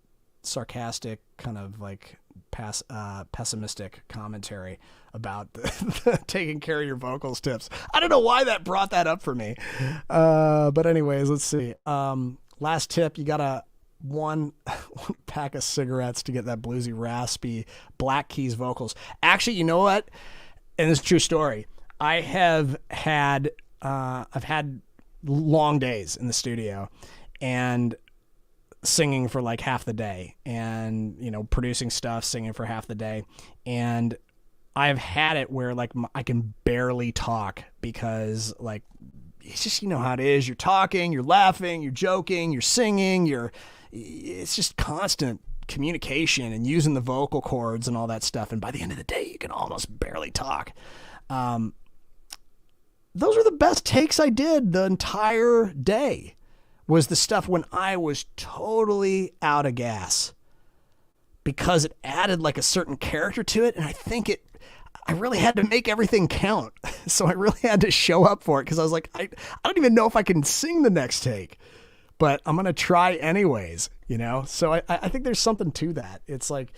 sarcastic kind of like pessimistic commentary about the taking care of your vocals tips. I don't know why that brought that up for me. But anyways, let's see. Last tip, you got one pack of cigarettes to get that bluesy, raspy Black Keys vocals. Actually, you know what? And this is a true story. I've had long days in the studio and singing for like half the day, and producing stuff, singing for half the day, and I've had it where like I can barely talk because like it's just how it is. You're talking, you're laughing, you're joking, you're singing, it's just constant communication and using the vocal cords and all that stuff, and by the end of the day you can almost barely talk. Those are the best takes I did the entire day, was the stuff when I was totally out of gas, because it added like a certain character to it. And I really had to make everything count. So I really had to show up for it, because I was like, I don't even know if I can sing the next take, but I'm going to try anyways, So I think there's something to that. It's like,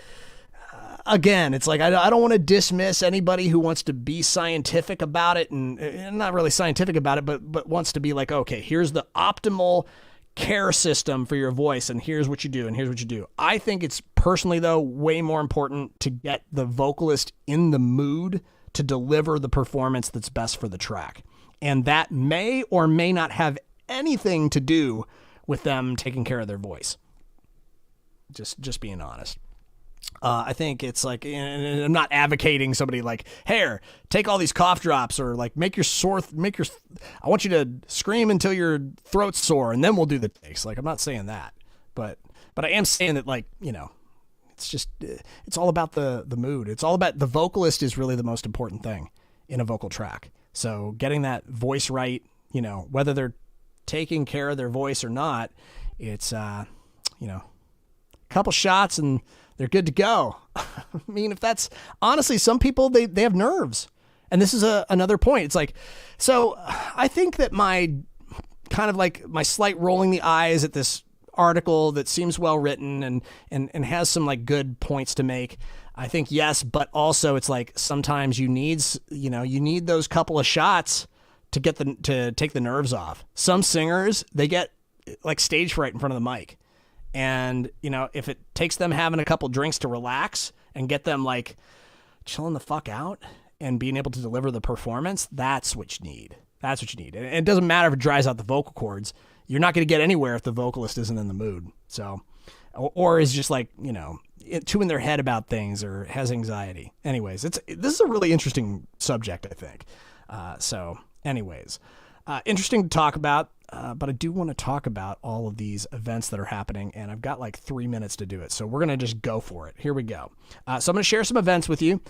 again, it's like, I don't want to dismiss anybody who wants to be scientific about it, and not really scientific about it, but wants to be like, okay, here's the optimal care system for your voice, and here's what you do, and here's what you do. I think it's personally, though, way more important to get the vocalist in the mood to deliver the performance that's best for the track. And that may or may not have anything to do with them taking care of their voice. Just being honest. I think it's like, and I'm not advocating somebody like, here, take all these cough drops, or like I want you to scream until your throat's sore and then we'll do the takes. Like, I'm not saying that, but I am saying that, like, it's just, it's all about the mood. It's all about the vocalist is really the most important thing in a vocal track. So getting that voice right, whether they're taking care of their voice or not, it's, a couple shots and they're good to go. I mean, if that's honestly, some people, they have nerves. And this is another point. It's like, so I think that my kind of like my slight rolling the eyes at this article that seems well written and has some like good points to make, I think yes, but also it's like sometimes you need those couple of shots to take the nerves off. Some singers, they get like stage fright in front of the mic. And, if it takes them having a couple drinks to relax and get them like chilling the fuck out and being able to deliver the performance, that's what you need. That's what you need. And it doesn't matter if it dries out the vocal cords. You're not going to get anywhere if the vocalist isn't in the mood. So, or is just like, too in their head about things or has anxiety. Anyways, this is a really interesting subject, I think. So anyways, interesting to talk about. But I do want to talk about all of these events that are happening, and I've got like 3 minutes to do it. So we're going to just go for it. Here we go. So I'm going to share some events with you.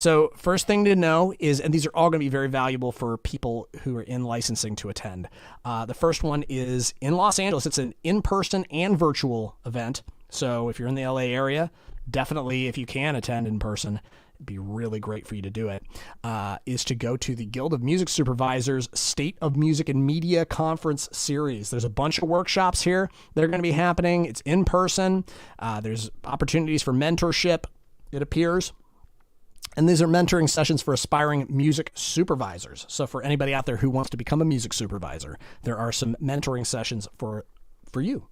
So first thing to know is, and these are all going to be very valuable for people who are in licensing to attend. The first one is in Los Angeles. It's an in-person and virtual event. So if you're in the LA area, definitely, if you can attend in person, it'd be really great for you to do it, is to go to the Guild of Music Supervisors State of Music and Media Conference Series. There's a bunch of workshops here that are going to be happening. It's in person. There's opportunities for mentorship, it appears. And these are mentoring sessions for aspiring music supervisors. So for anybody out there who wants to become a music supervisor, there are some mentoring sessions for you,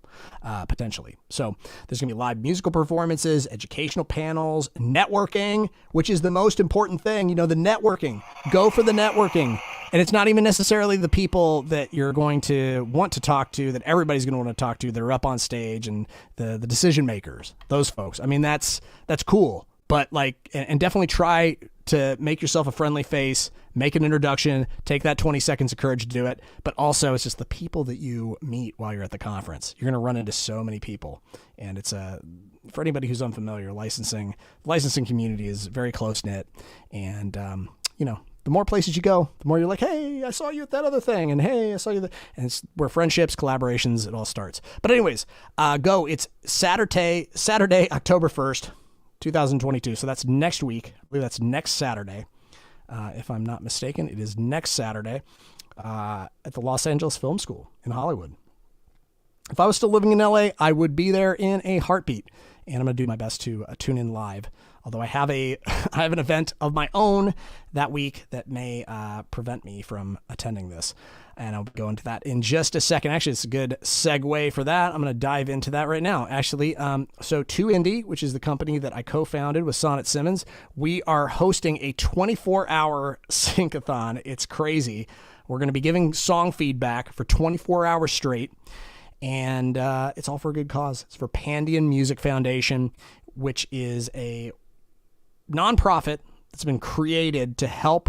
potentially. So there's going to be live musical performances, educational panels, networking, which is the most important thing. The networking. Go for the networking. And it's not even necessarily the people that you're going to want to talk to, that everybody's going to want to talk to, that are up on stage, and the decision makers, those folks. I mean, that's cool. But like, and definitely try to make yourself a friendly face, make an introduction, take that 20 seconds of courage to do it. But also, it's just the people that you meet while you're at the conference. You're going to run into so many people. And it's for anybody who's unfamiliar, licensing community is very close knit. And, the more places you go, the more you're like, hey, I saw you at that other thing. And hey, I saw you. And it's where friendships, collaborations, it all starts. But anyways, go. It's Saturday, October 1st. 2022. So that's next week. I believe that's next Saturday. If I'm not mistaken, it is next Saturday at the Los Angeles Film School in Hollywood. If I was still living in LA, I would be there in a heartbeat. and I'm going to do my best to tune in live. Although I have I have an event of my own that week that may prevent me from attending this. And I'll go into that in just a second. Actually, it's a good segue for that. I'm going to dive into that right now. Actually, so 2Indie, which is the company that I co-founded with Sonnet Simmons, we are hosting a 24-hour sync-a-thon. It's crazy. We're going to be giving song feedback for 24 hours straight. And it's all for a good cause. It's for Pandian Music Foundation, which is a nonprofit that's been created to help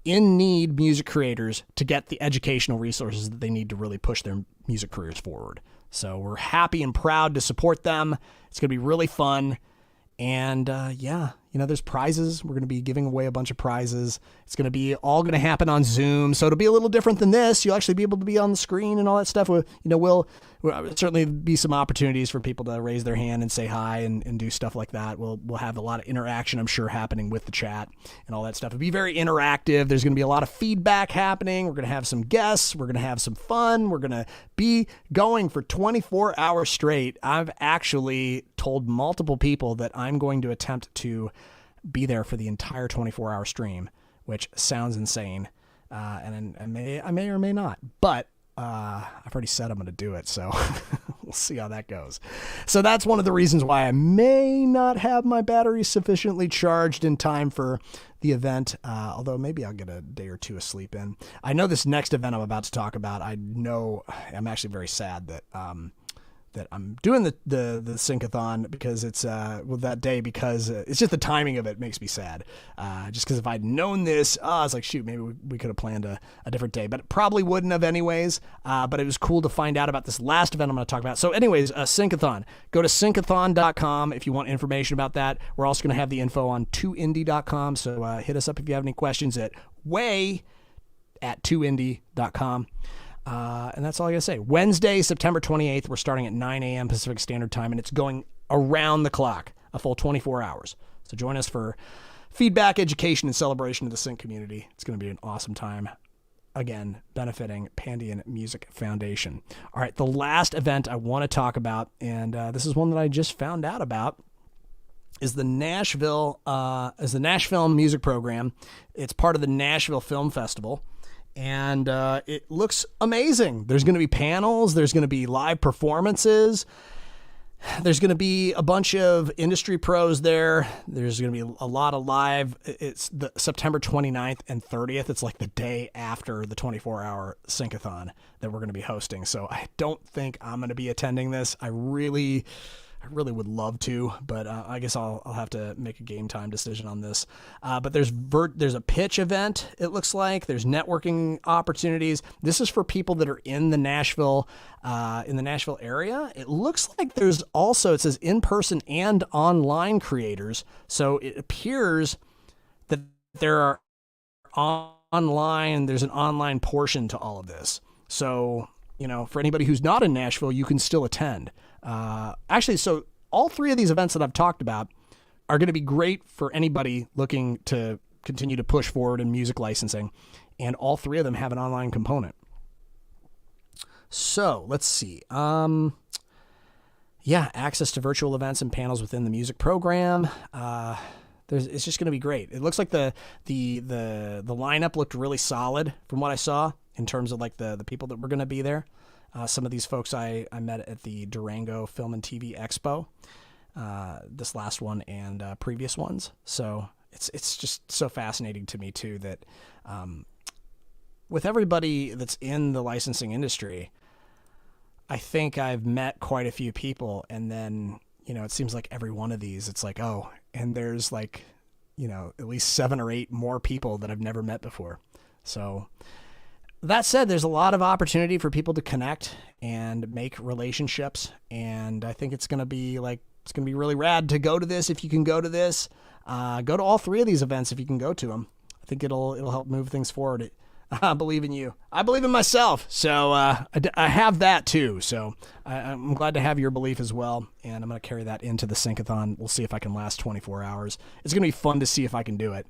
in-need music creators to get the educational resources that they need to really push their music careers forward. So we're happy and proud to support them. It's going to be really fun. And yeah, there's prizes. We're going to be giving away a bunch of prizes. It's going to be all going to happen on Zoom. So it'll be a little different than this. You'll actually be able to be on the screen and all that stuff. We'll certainly be some opportunities for people to raise their hand and say hi and do stuff like that. We'll have a lot of interaction, I'm sure, happening with the chat and all that stuff. It'll be very interactive. There's going to be a lot of feedback happening. We're going to have some guests. We're going to have some fun. We're going to be going for 24 hours straight. I've actually told multiple people that I'm going to attempt to be there for the entire 24-hour stream, which sounds insane. And I may or may not, but I've already said I'm going to do it, so we'll see how that goes. So that's one of the reasons why I may not have my battery sufficiently charged in time for the event, although maybe I'll get a day or two of sleep in. I know this next event I'm about to talk about, I'm actually very sad that I'm doing the sync-a-thon because it's that day, because it's just the timing of it makes me sad. Just because if I'd known this, I was like, shoot, maybe we could have planned a different day, but it probably wouldn't have anyways. But it was cool to find out about this last event I'm going to talk about. So anyways, sync-a-thon. Go to syncathon.com if you want information about that. We're also going to have the info on 2indie.com. So hit us up if you have any questions at way@2indie.com. And that's all I gotta say. Wednesday, September 28th, we're starting at 9 a.m. Pacific Standard Time, and it's going around the clock, a full 24 hours. So join us for feedback, education, and celebration of the sync community. It's going to be an awesome time. Again, benefiting Pandian Music Foundation. All right, the last event I want to talk about, and this is one that I just found out about, is the Nashville Music Program. It's part of the Nashville Film Festival. And it looks amazing. There's going to be panels. There's going to be live performances. There's going to be a bunch of industry pros there. There's going to be a lot of live. It's the September 29th and 30th. It's like the day after the 24-hour sync-a-thon that we're going to be hosting. So I don't think I'm going to be attending this. I really would love to, but I guess I'll have to make a game time decision on this. But there's a pitch event, it looks like. There's networking opportunities. This is for people that are in the Nashville area. It looks like there's also, it says in-person and online creators. So it appears that there are there's an online portion to all of this. So, for anybody who's not in Nashville, you can still attend. Actually, so all three of these events that I've talked about are going to be great for anybody looking to continue to push forward in music licensing, and all three of them have an online component. So let's see. Access to virtual events and panels within the music program. It's just going to be great. It looks like the lineup looked really solid from what I saw in terms of like the people that were going to be there. Some of these folks I met at the Durango Film and TV Expo, this last one and previous ones. So it's just so fascinating to me too that with everybody that's in the licensing industry, I think I've met quite a few people, and then it seems like every one of these, it's like, oh, and there's like at least 7 or 8 more people that I've never met before. So that said, there's a lot of opportunity for people to connect and make relationships, and I think it's going to be really rad to go to this. If you can go to this, go to all three of these events if you can go to them. I think it'll help move things forward. I believe in you. I believe in myself. So I have that too. So I'm glad to have your belief as well, and I'm going to carry that into the sync-a-thon. We'll see if I can last 24 hours. It's going to be fun to see if I can do it.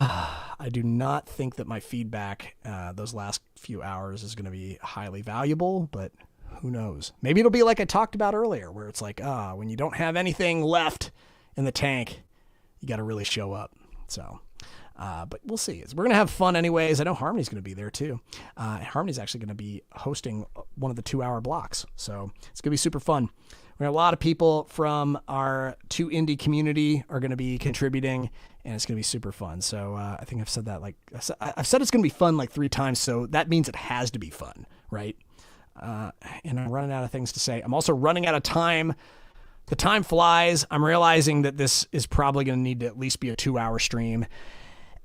I do not think that my feedback those last few hours is going to be highly valuable, but Who knows? Maybe it'll be like I talked about earlier, where it's like, when you don't have anything left in the tank, you got to really show up. So, but we'll see. We're going to have fun anyways. I know Harmony's going to be there too. Harmony's actually going to be hosting one of the 2-hour blocks. So it's going to be super fun. We have a lot of people from our 2 Indie community are going to be contributing, and it's going to be super fun. So I think I've said that I've said it's going to be fun like 3 times. So that means it has to be fun, right? And I'm running out of things to say. I'm also running out of time. The time flies. I'm realizing that this is probably going to need to at least be a 2-hour stream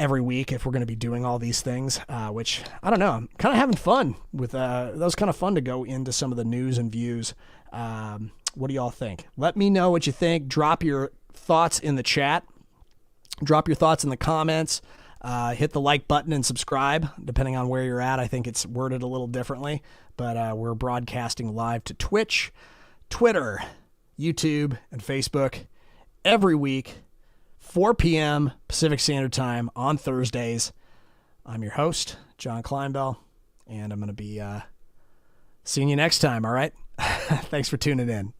every week if we're going to be doing all these things, which I don't know. I'm kind of having fun with that was kind of fun to go into some of the news and views. What do y'all think? Let me know what you think. Drop your thoughts in the chat. Drop your thoughts in the comments. Hit the like button and subscribe, depending on where you're at. I think it's worded a little differently, but we're broadcasting live to Twitch, Twitter, YouTube, and Facebook every week, 4 p.m. Pacific Standard Time on Thursdays. I'm your host, John Clinebell, and I'm going to be seeing you next time, all right? Thanks for tuning in.